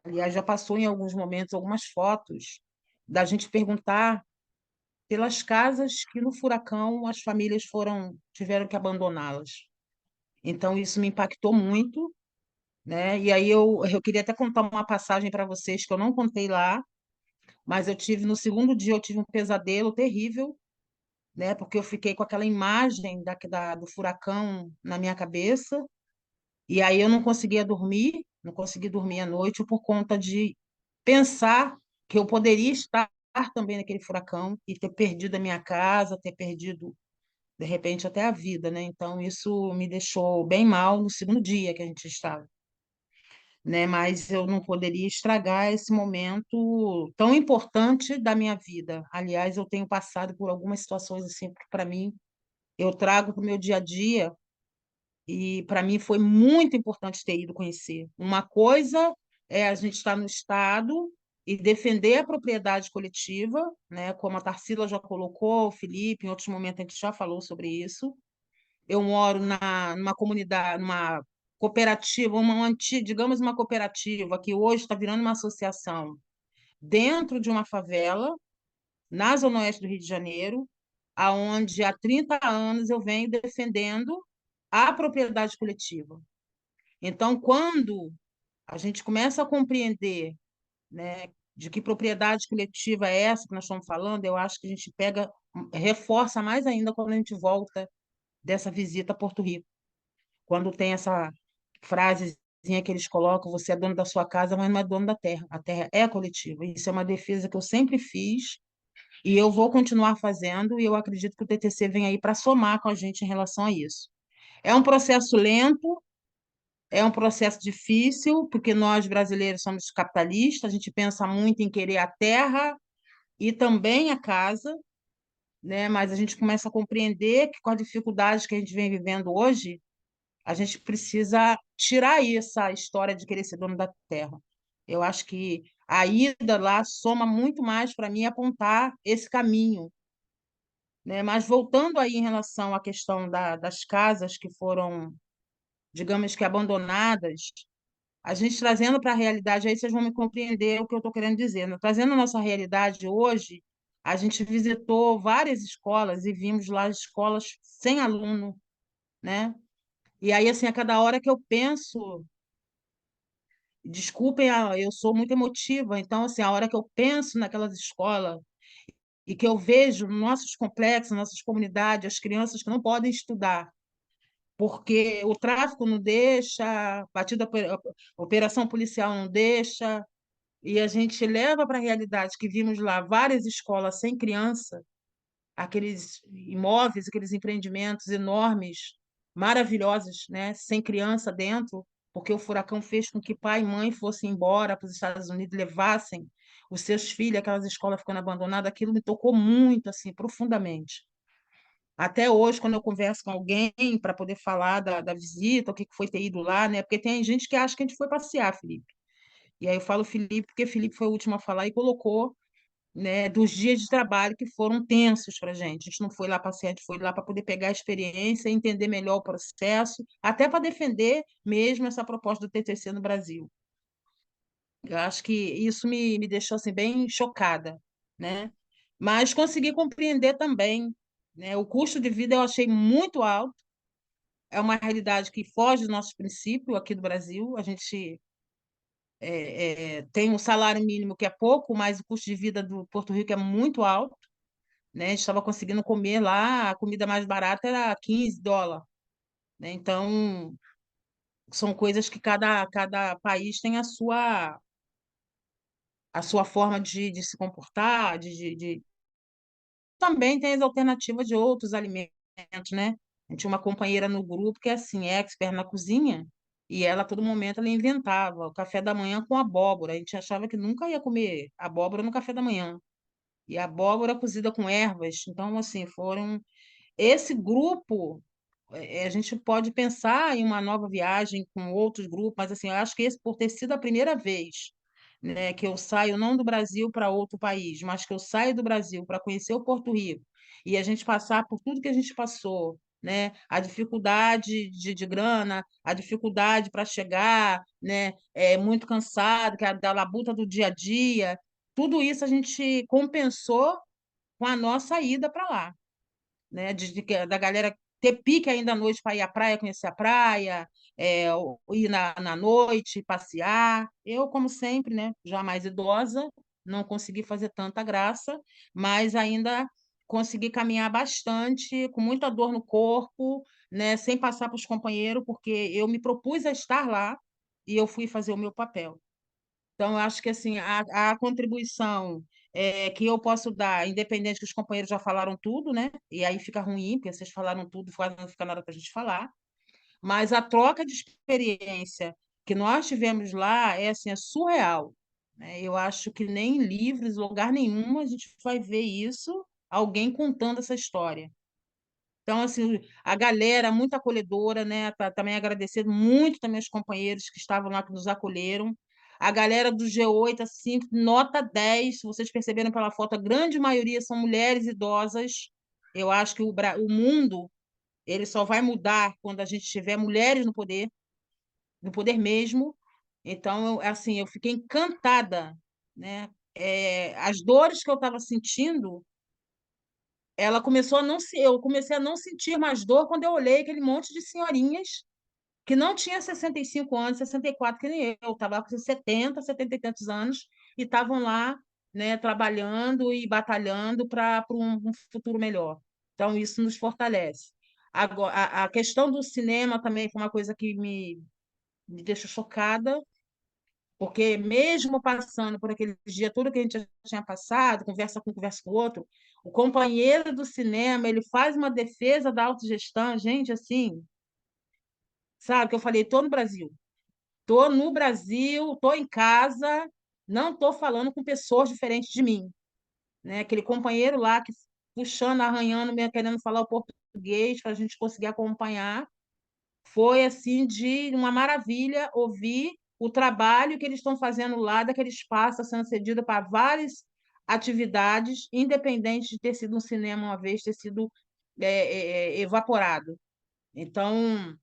Aliás, já passou em alguns momentos algumas fotos da gente perguntar pelas casas que no furacão as famílias tiveram que abandoná-las. Então, isso me impactou muito, né? E aí eu queria até contar uma passagem para vocês que eu não contei lá, mas no segundo dia eu tive um pesadelo terrível, né? Porque eu fiquei com aquela imagem do furacão na minha cabeça, e aí eu não conseguia dormir, não consegui dormir à noite por conta de pensar que eu poderia estar também naquele furacão e ter perdido a minha casa, ter perdido, de repente, até a vida, né? Então, isso me deixou bem mal no segundo dia que a gente estava, né? Mas eu não poderia estragar esse momento tão importante da minha vida. Aliás, eu tenho passado por algumas situações assim, que para mim eu trago para o meu dia a dia e para mim foi muito importante ter ido conhecer. Uma coisa é a gente estar no estado e defender a propriedade coletiva, né? Como a Tarsila já colocou, o Felipe, em outros momentos a gente já falou sobre isso. Eu moro numa comunidade, numa cooperativa, digamos uma cooperativa, que hoje está virando uma associação, dentro de uma favela, na Zona Oeste do Rio de Janeiro, aonde há 30 anos eu venho defendendo a propriedade coletiva. Então, quando a gente começa a compreender, né? De que propriedade coletiva é essa que nós estamos falando, eu acho que a gente pega, reforça mais ainda quando a gente volta dessa visita a Porto Rico. Quando tem essa frasezinha que eles colocam, você é dono da sua casa, mas não é dono da terra. A terra é coletiva. Isso é uma defesa que eu sempre fiz e eu vou continuar fazendo, e eu acredito que o TTC vem aí para somar com a gente em relação a isso. É um processo lento, é um processo difícil, porque nós brasileiros somos capitalistas, a gente pensa muito em querer a terra e também a casa, né? Mas a gente começa a compreender que com as dificuldades que a gente vem vivendo hoje, a gente precisa tirar aí essa história de querer ser dono da terra. Eu acho que a ida lá soma muito mais para mim apontar esse caminho, né? Mas voltando aí em relação à questão das casas que foram, digamos que abandonadas, a gente trazendo para a realidade, aí vocês vão me compreender o que eu estou querendo dizer, né? Trazendo a nossa realidade hoje, a gente visitou várias escolas e vimos lá escolas sem aluno, né? E aí, assim, a cada hora que eu penso, desculpem, eu sou muito emotiva, então, assim, a hora que eu penso naquelas escolas e que eu vejo nossos complexos, nossas comunidades, as crianças que não podem estudar, porque o tráfico não deixa, operação policial não deixa, e a gente leva para a realidade que vimos lá várias escolas sem criança, aqueles imóveis, aqueles empreendimentos enormes, maravilhosos, né, sem criança dentro, porque o furacão fez com que pai e mãe fossem embora para os Estados Unidos, levassem os seus filhos, aquelas escolas ficando abandonadas, aquilo me tocou muito, assim, profundamente. Até hoje, quando eu converso com alguém para poder falar da visita, o que foi ter ido lá, né? Porque tem gente que acha que a gente foi passear, Felipe. E aí eu falo Felipe, porque Felipe foi o último a falar e colocou, né, dos dias de trabalho que foram tensos para a gente. A gente não foi lá passear, a gente foi lá para poder pegar a experiência, entender melhor o processo, até para defender mesmo essa proposta do TTC no Brasil. Eu acho que isso me deixou assim, bem chocada, né? Mas consegui compreender também, né? O custo de vida eu achei muito alto, é uma realidade que foge dos nossos princípios aqui do Brasil. A gente tem um salário mínimo que é pouco, mas o custo de vida do Porto Rico é muito alto, né? A gente estava conseguindo comer lá, a comida mais barata era $15, né? Então, são coisas que cada país tem a sua forma de se comportar, também tem as alternativas de outros alimentos, né? A gente tinha uma companheira no grupo que é assim, expert na cozinha, e ela a todo momento ela inventava o café da manhã com abóbora. A gente achava que nunca ia comer abóbora no café da manhã. E abóbora cozida com ervas. Então, assim, foram esse grupo, a gente pode pensar em uma nova viagem com outros grupos, mas assim, eu acho que esse, por ter sido a primeira vez, né, que eu saio não do Brasil para outro país, mas que eu saio do Brasil para conhecer o Porto Rico e a gente passar por tudo que a gente passou, né, a dificuldade de grana, a dificuldade para chegar, né, muito cansado, que é da labuta do dia a dia, tudo isso a gente compensou com a nossa ida para lá, né? Da galera ter pique ainda à noite para ir à praia, conhecer a praia, ir na noite, passear. Eu, como sempre, né, já mais idosa, não consegui fazer tanta graça, mas ainda consegui caminhar bastante, com muita dor no corpo, né, sem passar para os companheiros, porque eu me propus a estar lá e eu fui fazer o meu papel. Então, eu acho que assim, a contribuição que eu posso dar, independente que os companheiros já falaram tudo, né? E aí fica ruim, porque vocês falaram tudo, quase não fica nada para a gente falar. Mas a troca de experiência que nós tivemos lá é assim, é surreal, né? Eu acho que nem em livros, lugar nenhum, a gente vai ver isso, alguém contando essa história. Então, assim, a galera muito acolhedora, né? Também agradecendo muito também os companheiros que estavam lá, que nos acolheram. A galera do G8, assim, nota 10, se vocês perceberam pela foto, a grande maioria são mulheres idosas. Eu acho que o mundo ele só vai mudar quando a gente tiver mulheres no poder mesmo. Então, assim, eu fiquei encantada, né? As dores que eu estava sentindo, ela começou a não se, eu comecei a não sentir mais dor quando eu olhei aquele monte de senhorinhas que não tinha 65 anos, 64, que nem eu estava com 70, 70 e tantos anos, e estavam lá, né, trabalhando e batalhando para um futuro melhor. Então, isso nos fortalece. Agora, a questão do cinema também foi uma coisa que me deixou chocada, porque mesmo passando por aquele dia, tudo que a gente já tinha passado, conversa com o outro, o companheiro do cinema, ele faz uma defesa da autogestão, gente, assim, sabe, que eu falei, estou no Brasil, estou em casa, não estou falando com pessoas diferentes de mim, né? Aquele companheiro lá que puxando, arranhando, querendo falar o português para a gente conseguir acompanhar, foi assim de uma maravilha ouvir o trabalho que eles estão fazendo lá, daquele espaço sendo cedido para várias atividades, independente de ter sido um cinema uma vez, ter sido evaporado. Então,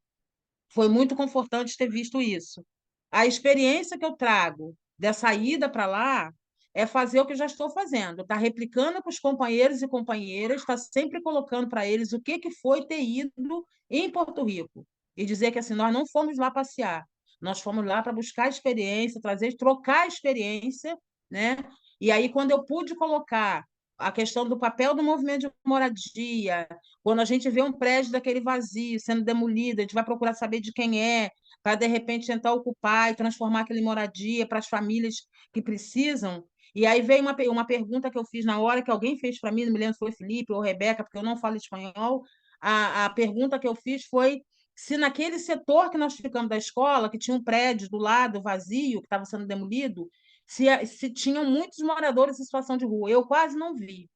foi muito confortante ter visto isso. A experiência que eu trago dessa ida para lá é fazer o que eu já estou fazendo, estar replicando para os companheiros e companheiras, estar sempre colocando para eles o que foi ter ido em Porto Rico e dizer que assim, nós não fomos lá passear, nós fomos lá para buscar experiência, trazer, trocar experiência, né? E aí, quando eu pude colocar a questão do papel do movimento de moradia, quando a gente vê um prédio daquele vazio sendo demolido, a gente vai procurar saber de quem é, para de repente tentar ocupar e transformar aquele moradia para as famílias que precisam. E aí veio uma pergunta que eu fiz na hora, que alguém fez para mim, não me lembro se foi Felipe ou Rebeca, porque eu não falo espanhol. A pergunta que eu fiz foi se naquele setor que nós ficamos da escola, que tinha um prédio do lado vazio, que estava sendo demolido, se tinham muitos moradores em situação de rua. Eu quase não vi.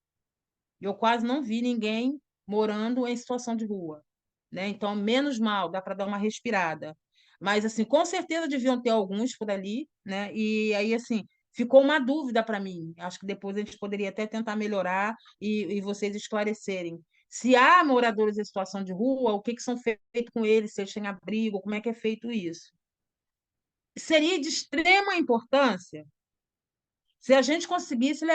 Eu quase não vi ninguém morando em situação de rua, né? Então, menos mal, dá para dar uma respirada. Mas, assim, com certeza deviam ter alguns por ali, né? E aí, assim, ficou uma dúvida para mim. Acho que depois a gente poderia até tentar melhorar e vocês esclarecerem. Se há moradores em situação de rua, o que, que são feitos com eles, se eles têm abrigo, como é que é feito isso? Seria de extrema importância se a gente conseguisse ou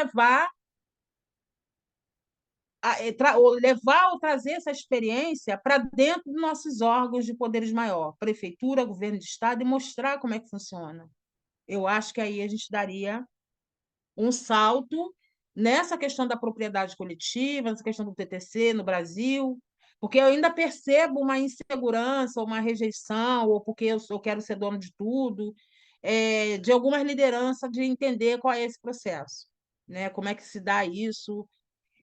levar ou trazer essa experiência para dentro dos nossos órgãos de poderes maior, prefeitura, governo de estado, e mostrar como é que funciona. Eu acho que aí a gente daria um salto nessa questão da propriedade coletiva, nessa questão do TTC no Brasil, porque eu ainda percebo uma insegurança, ou uma rejeição, ou porque eu quero ser dono de tudo, de algumas lideranças de entender qual é esse processo, né? Como é que se dá isso,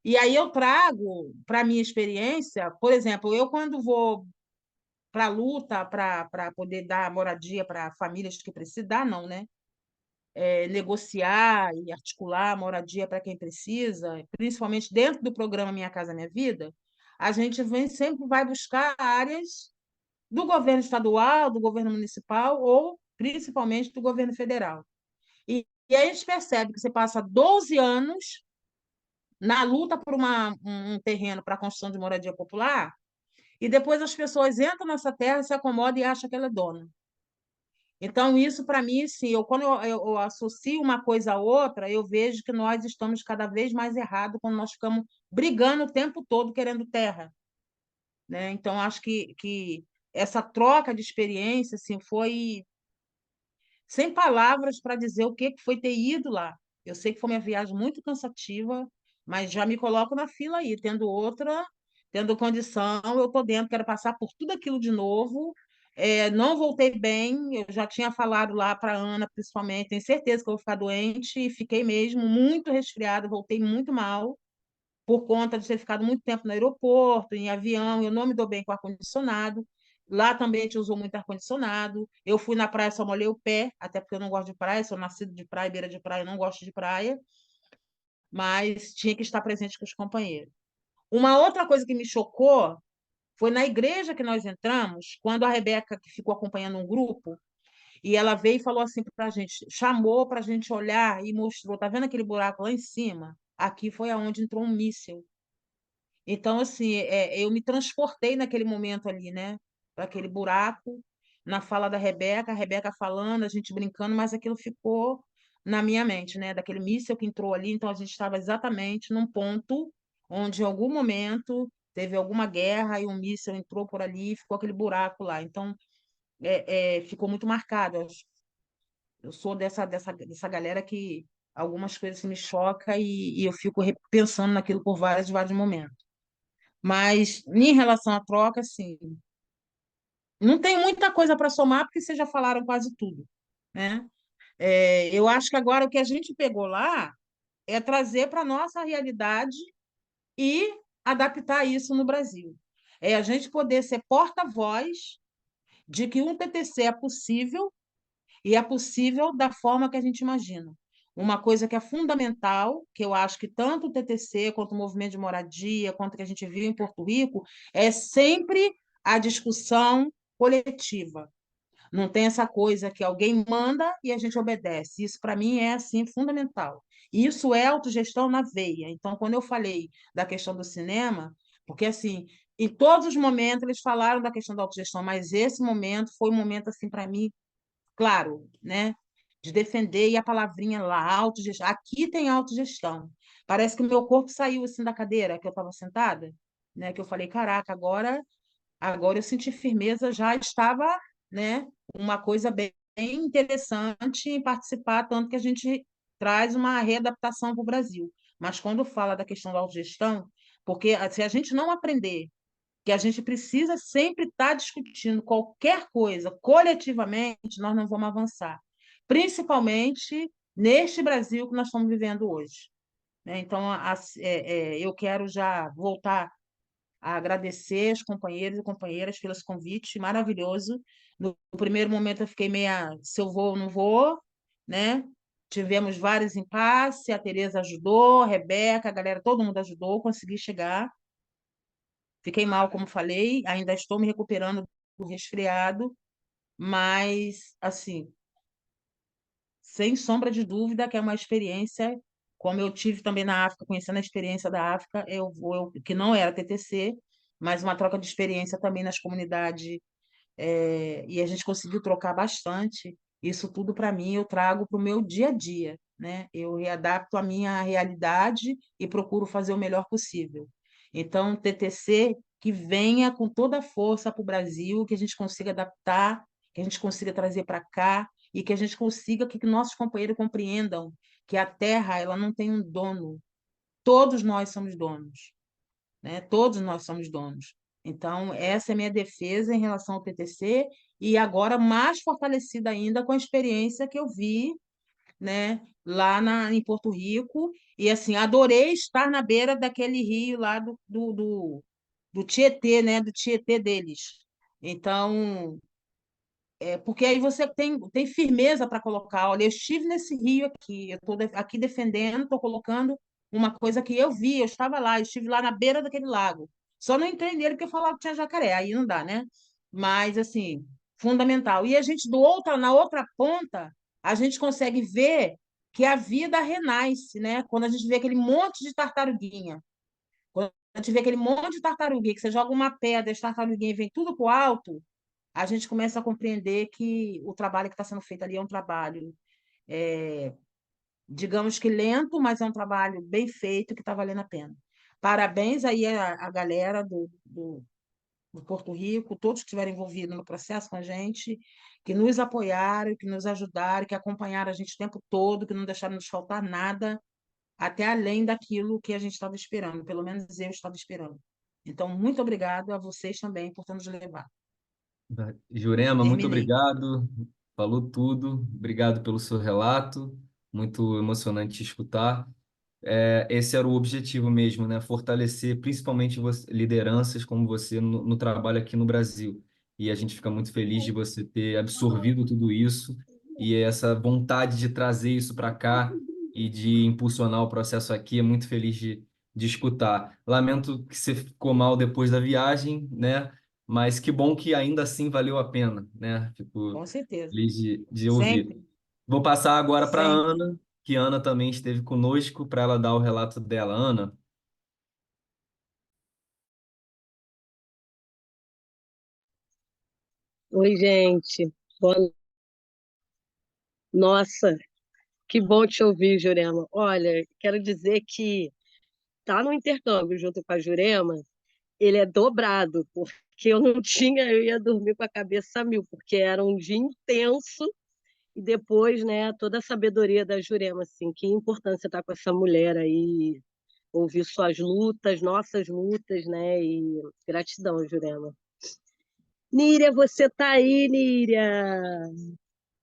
e aí eu trago para a minha experiência, por exemplo, eu quando vou para a luta para poder dar moradia para famílias que precisam, dar não, né? Negociar e articular moradia para quem precisa, principalmente dentro do programa Minha Casa Minha Vida, a gente sempre vai buscar áreas do governo estadual, do governo municipal ou principalmente do governo federal. E aí a gente percebe que você passa 12 anos na luta por um terreno para a construção de moradia popular, e depois as pessoas entram nessa terra, se acomodam e acham que ela é dona. Então, isso, para mim, sim, quando eu associo uma coisa a outra, eu vejo que nós estamos cada vez mais errados quando nós ficamos brigando o tempo todo querendo terra, né? Então, acho que essa troca de experiência assim, foi sem palavras para dizer o que foi ter ido lá. Eu sei que foi uma viagem muito cansativa, mas já me coloco na fila aí, tendo outra, tendo condição, eu estou dentro, quero passar por tudo aquilo de novo. Não voltei bem, eu já tinha falado lá para a Ana, principalmente, tenho certeza que eu vou ficar doente, e fiquei mesmo muito resfriada, voltei muito mal, por conta de ter ficado muito tempo no aeroporto, em avião, eu não me dou bem com ar-condicionado. Lá também a gente usou muito ar-condicionado. Eu fui na praia, só molhei o pé, até porque eu não gosto de praia, sou nascido de praia, beira de praia, eu não gosto de praia, mas tinha que estar presente com os companheiros. Uma outra coisa que me chocou foi na igreja que nós entramos, quando a Rebeca, que ficou acompanhando um grupo, e ela veio e falou assim para a gente, chamou para a gente olhar e mostrou, tá vendo aquele buraco lá em cima? Aqui foi aonde entrou um míssil. Então, assim, eu me transportei naquele momento ali, né? Para aquele buraco, na fala da Rebeca, a Rebeca falando, a gente brincando, mas aquilo ficou na minha mente, né? Daquele míssil que entrou ali, então a gente estava exatamente num ponto onde, em algum momento, teve alguma guerra e um míssil entrou por ali e ficou aquele buraco lá. Então, ficou muito marcado. Eu sou dessa galera que algumas coisas que me chocam e eu fico pensando naquilo por vários momentos. Mas, em relação à troca, assim, não tem muita coisa para somar, porque vocês já falaram quase tudo, né? Eu acho que agora o que a gente pegou lá é trazer para a nossa realidade e adaptar isso no Brasil. É a gente poder ser porta-voz de que um TTC é possível e é possível da forma que a gente imagina. Uma coisa que é fundamental, que eu acho que tanto o TTC quanto o movimento de moradia, quanto que a gente viu em Porto Rico, é sempre a discussão coletiva. Não tem essa coisa que alguém manda e a gente obedece. Isso, para mim, é assim fundamental. E isso é autogestão na veia. Então, quando eu falei da questão do cinema, porque assim, em todos os momentos eles falaram da questão da autogestão, mas esse momento foi um momento assim para mim, claro, né, de defender e a palavrinha lá, autogestão. Aqui tem autogestão. Parece que o meu corpo saiu assim da cadeira que eu estava sentada, né, que eu falei, caraca, agora eu senti firmeza, já estava, né, uma coisa bem interessante em participar, tanto que a gente traz uma readaptação para o Brasil. Mas quando fala da questão da autogestão, porque se a gente não aprender que a gente precisa sempre estar discutindo qualquer coisa coletivamente, nós não vamos avançar. Principalmente neste Brasil que nós estamos vivendo hoje, né? Então, eu quero já voltar a agradecer os companheiros e companheiras pelos convites, maravilhoso. No primeiro momento eu fiquei meia, se eu vou ou não vou, né? Tivemos vários impasses, a Tereza ajudou, a Rebeca, a galera, todo mundo ajudou, consegui chegar. Fiquei mal, como falei, ainda estou me recuperando do resfriado, mas, assim, sem sombra de dúvida que é uma experiência, como eu tive também na África, conhecendo a experiência da África, que não era TTC, mas uma troca de experiência também nas comunidades, e a gente conseguiu trocar bastante. Isso tudo, para mim, eu trago para o meu dia a dia, né? Eu readapto a minha realidade e procuro fazer o melhor possível. Então, TTC que venha com toda a força para o Brasil, que a gente consiga adaptar, que a gente consiga trazer para cá e que a gente consiga que nossos companheiros compreendam que a terra ela não tem um dono, todos nós somos donos, né? Todos nós somos donos. Então, essa é a minha defesa em relação ao TTC e agora mais fortalecida ainda com a experiência que eu vi, né, em Porto Rico e assim, adorei estar na beira daquele rio lá do Tietê, né, do Tietê deles. Então, porque aí você tem firmeza para colocar. Olha, eu estive nesse rio aqui, eu estou aqui defendendo, estou colocando uma coisa que eu vi, eu estava lá, eu estive lá na beira daquele lago. Só não entrei nele porque falava que tinha jacaré, aí não dá, né? Mas, assim, fundamental. E a gente, na outra ponta, a gente consegue ver que a vida renasce, né? Quando a gente vê aquele monte de tartaruguinha. Quando a gente vê aquele monte de tartaruguinha, que você joga uma pedra, as tartaruguinhas vêm tudo para o alto, a gente começa a compreender que o trabalho que está sendo feito ali é um trabalho, é, digamos que lento, mas é um trabalho bem feito que está valendo a pena. Parabéns aí à galera do Porto Rico, todos que estiveram envolvidos no processo com a gente, que nos apoiaram, que nos ajudaram, que acompanharam a gente o tempo todo, que não deixaram nos faltar nada, até além daquilo que a gente estava esperando, pelo menos eu estava esperando. Então, muito obrigado a vocês também por ter nos levado. Jurema, muito Terminei. obrigado. Falou tudo. Obrigado pelo seu relato. Muito emocionante te escutar. Esse era o objetivo mesmo, né? Fortalecer principalmente lideranças como você no trabalho aqui no Brasil. E a gente fica muito feliz de você ter absorvido tudo isso e essa vontade de trazer isso para cá e de impulsionar o processo aqui. É muito feliz de escutar. Lamento que você ficou mal depois da viagem, né? Mas que bom que ainda assim valeu a pena, né? Fico Com certeza. feliz de ouvir. Sempre, Vou passar agora para a sempre. Ana, que Ana também esteve conosco para ela dar o relato dela. Ana, Oi, gente. Boa- Nossa, que bom te ouvir, Jurema. Olha, quero dizer que tá no intercâmbio junto com a Jurema, ele é dobrado, porque eu não tinha, eu ia dormir com a cabeça a mil, porque era um dia intenso e depois, né, toda a sabedoria da Jurema, assim, que importância estar com essa mulher aí, ouvir suas lutas, nossas lutas, né, e gratidão, Jurema. Níria, você tá aí, Níria?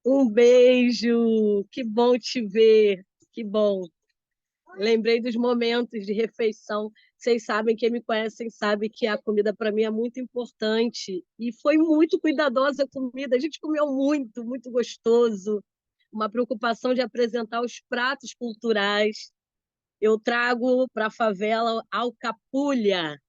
Um beijo, que bom te ver, que bom. Lembrei dos momentos de refeição. Vocês sabem, quem me conhecem sabe que a comida para mim é muito importante. E foi muito cuidadosa a comida. A gente comeu muito, muito gostoso. Uma preocupação de apresentar os pratos culturais. Eu trago para a favela alcapulha,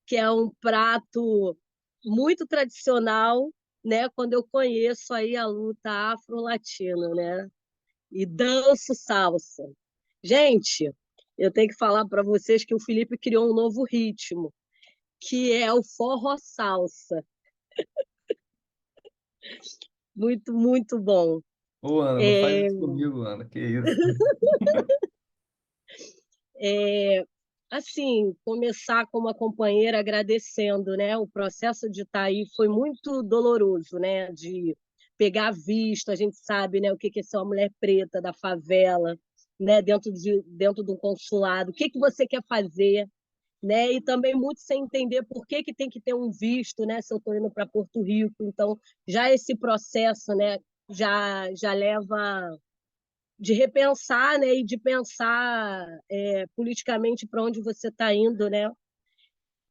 que é um prato muito tradicional, né? Quando eu conheço aí a luta afro-latina, né? E danço salsa. Gente, eu tenho que falar para vocês que o Felipe criou um novo ritmo, que é o forró salsa. Muito, muito bom. Ô, Ana, não faz É, isso comigo, Ana. Que isso? é, assim, começar como a companheira agradecendo, né? O processo de estar aí foi muito doloroso, né? De pegar visto, a gente sabe, né? O que é ser uma mulher preta da favela, né? Dentro de um consulado. O que você quer fazer? Né? E também muito sem entender por que tem que ter um visto, né? Se eu estou indo para Porto Rico, então já esse processo, né? Já leva de repensar, né? E de pensar politicamente para onde você está indo, né?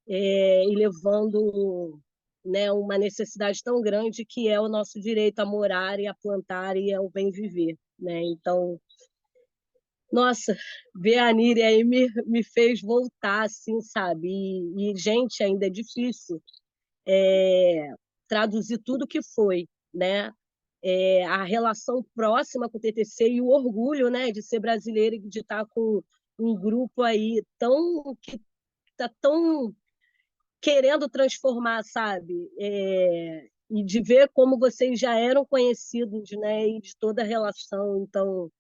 E levando, né? Uma necessidade tão grande que é o nosso direito a morar e a plantar e ao bem viver, né? Então nossa, ver a Niri aí me fez voltar, assim, sabe? Gente, ainda é difícil traduzir tudo que foi, né? A relação próxima com o TTC e o orgulho, né, de ser brasileira e de estar com um grupo aí que está tão querendo transformar, sabe? E de ver como vocês já eram conhecidos, né, e de toda a relação. Então,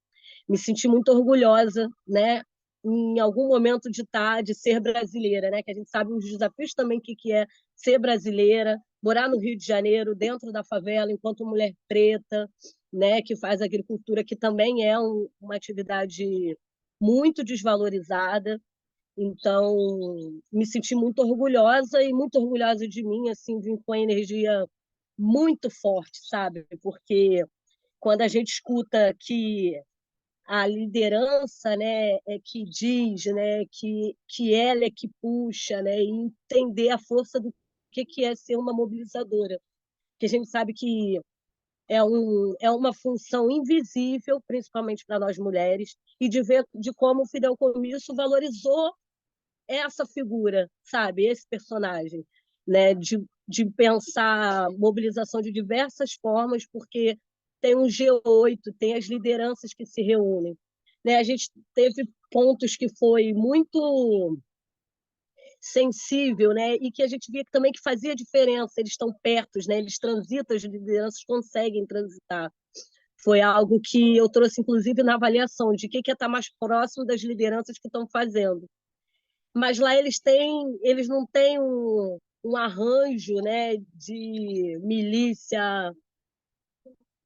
me senti muito orgulhosa, né? Em algum momento de ser brasileira, né? Que a gente sabe os desafios também que é ser brasileira, morar no Rio de Janeiro, dentro da favela, enquanto mulher preta, né? Que faz agricultura, que também é uma atividade muito desvalorizada. Então, me senti muito orgulhosa e muito orgulhosa de mim, assim, vim com a energia muito forte, sabe? Porque quando a gente escuta que a liderança, né, é que diz, né, que ela é que puxa, né, e entender a força do que é ser uma mobilizadora, que a gente sabe que é uma função invisível, principalmente para nós mulheres, e de ver de como o Fidel Comício valorizou essa figura, sabe, esse personagem, né, de pensar mobilização de diversas formas, porque tem um G8, tem as lideranças que se reúnem, né? A gente teve pontos que foi muito sensível, né? E que a gente via que também que fazia diferença, eles estão perto, né? Eles transitam, as lideranças conseguem transitar. Foi algo que eu trouxe, inclusive, na avaliação de que é estar mais próximo das lideranças que estão fazendo. Mas lá eles não têm um arranjo, né, de milícia,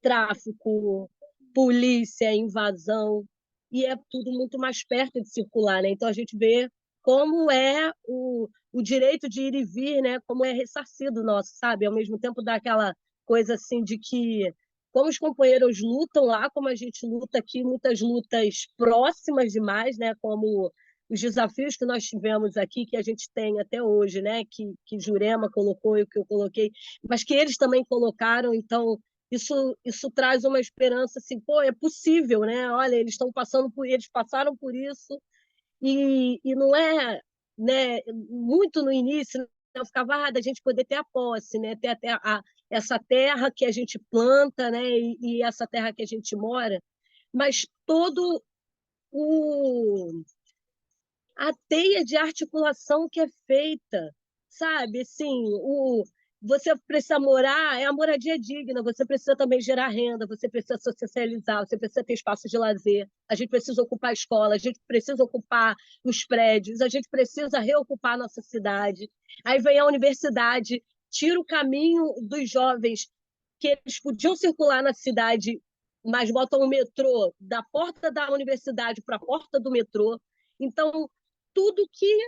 tráfico, polícia, invasão, e é tudo muito mais perto de circular, né? Então a gente vê como é o direito de ir e vir, né? Como é ressarcido nosso, sabe? Ao mesmo tempo dá aquela coisa assim de que como os companheiros lutam lá, como a gente luta aqui, muitas lutas próximas demais, né? Como os desafios que nós tivemos aqui, que a gente tem até hoje, né? Que Jurema colocou e o que eu coloquei, mas que eles também colocaram, então isso traz uma esperança assim, pô, é possível, né? Olha, eles passaram por isso e não é, né? Muito no início, né, eu ficava da gente poder ter a posse, né? Ter até essa terra que a gente planta, né? E essa terra que a gente mora, mas todo o a teia de articulação que é feita, sabe? Assim, você precisa morar, é a moradia digna, você precisa também gerar renda, você precisa socializar, você precisa ter espaço de lazer, a gente precisa ocupar a escola, a gente precisa ocupar os prédios, a gente precisa reocupar a nossa cidade. Aí vem a universidade, tira o caminho dos jovens que eles podiam circular na cidade mas botam o metrô da porta da universidade para a porta do metrô. Então, tudo que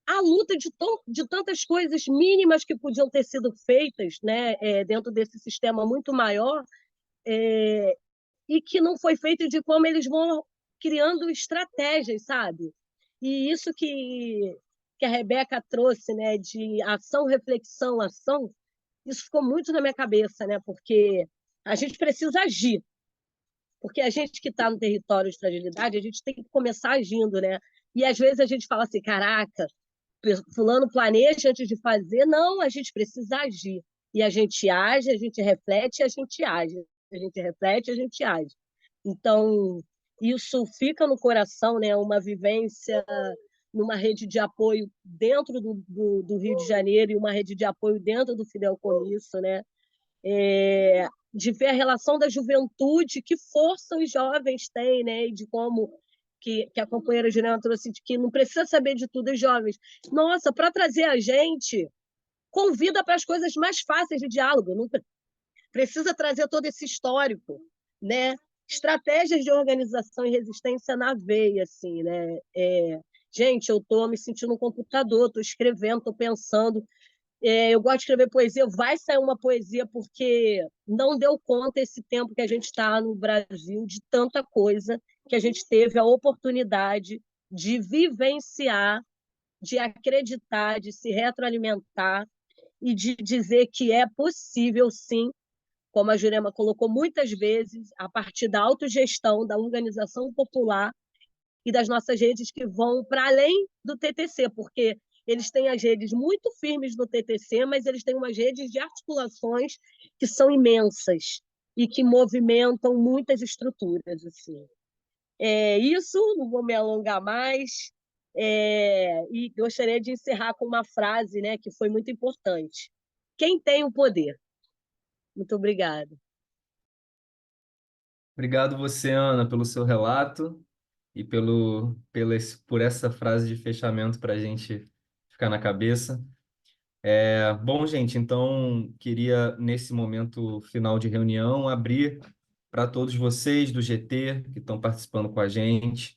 a luta de tantas coisas mínimas que podiam ter sido feitas, né, dentro desse sistema muito maior, e que não foi feito, de como eles vão criando estratégias, sabe? E isso que a Rebeca trouxe, né, de ação, reflexão, ação, isso ficou muito na minha cabeça, né? Porque a gente precisa agir. Porque a gente que está no território de fragilidade, a gente tem que começar agindo, né? E às vezes a gente fala assim, caraca, fulano planeja antes de fazer. Não, a gente precisa agir. E a gente age, a gente reflete, a gente age. A gente reflete, a gente age. Então, isso fica no coração, né? Uma vivência numa rede de apoio dentro do Rio de Janeiro e uma rede de apoio dentro do Fideicomisso, né? De ver a relação da juventude, que força os jovens têm, né? E de como que a companheira Juliana trouxe, de que não precisa saber de tudo os jovens. Nossa, para trazer a gente, convida para as coisas mais fáceis de diálogo, não precisa trazer todo esse histórico, né? Estratégias de organização e resistência na veia, assim, né? Gente, eu estou me sentindo no computador, estou escrevendo, estou pensando. Eu gosto de escrever poesia, vai sair uma poesia, porque não deu conta esse tempo que a gente está no Brasil, de tanta coisa que a gente teve a oportunidade de vivenciar, de acreditar, de se retroalimentar e de dizer que é possível, sim, como a Jurema colocou muitas vezes, a partir da autogestão, da organização popular e das nossas redes que vão para além do TTC, porque eles têm as redes muito firmes do TTC, mas eles têm umas redes de articulações que são imensas e que movimentam muitas estruturas. Assim. Isso, não vou me alongar mais, e gostaria de encerrar com uma frase, né, que foi muito importante. Quem tem o poder? Muito obrigada. Obrigado você, Ana, pelo seu relato e por essa frase de fechamento para a gente ficar na cabeça. Bom, gente, então queria, nesse momento final de reunião, abrir para todos vocês do GT que estão participando com a gente.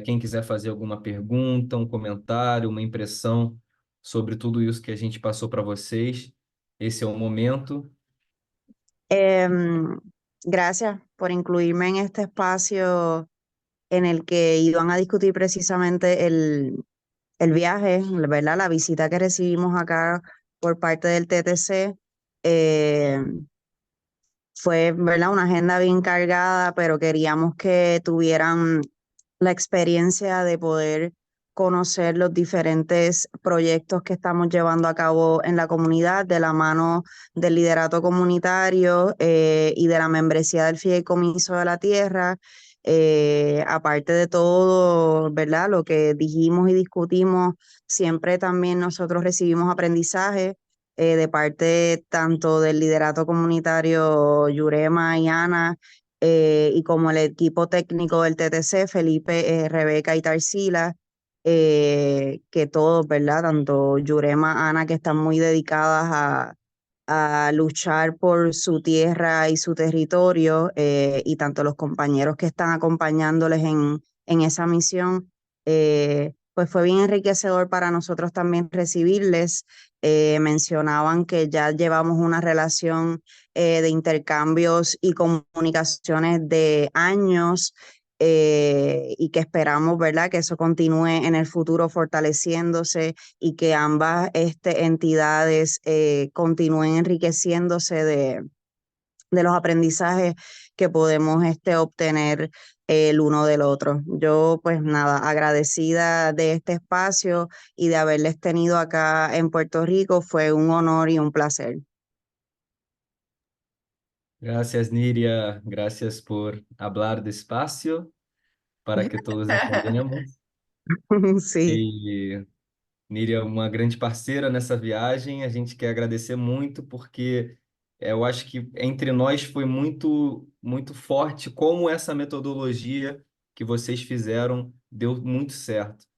Quem quiser fazer alguma pergunta, um comentário, uma impressão sobre tudo isso que a gente passou para vocês, esse é o momento. Gracias por incluirme en este espacio en el que iban a discutir precisamente el viaje, ¿verdad? La visita que recibimos acá por parte del TTC. Fue, ¿verdad? Una agenda bien cargada, pero queríamos que tuvieran la experiencia de poder conocer los diferentes proyectos que estamos llevando a cabo en la comunidad, de la mano del liderato comunitario y de la membresía del Fideicomiso de la Tierra. Aparte de todo, ¿verdad? Lo que dijimos y discutimos, siempre también nosotros recibimos aprendizaje de parte tanto del liderato comunitario Yurema y Ana, y como el equipo técnico del TTC, Felipe, Rebeca y Tarsila, que todos, ¿verdad? Tanto Yurema, Ana, que están muy dedicadas a luchar por su tierra y su territorio, y tanto los compañeros que están acompañándoles en esa misión, pues fue bien enriquecedor para nosotros también recibirles. Mencionaban que ya llevamos una relación de intercambios y comunicaciones de años, y que esperamos, ¿verdad?, que eso continúe en el futuro fortaleciéndose y que ambas entidades continúen enriqueciéndose de los aprendizajes que podemos obtener el uno del otro. Yo, pues nada, agradecida de este espacio y de haberles tenido acá en Puerto Rico. Fue un honor y un placer. Gracias, Níria. Gracias por hablar despacio para que todos entendamos. Sí. E Níria é uma grande parceira nessa viagem. A gente quer agradecer muito porque eu acho que entre nós foi muito, muito forte como essa metodologia que vocês fizeram deu muito certo.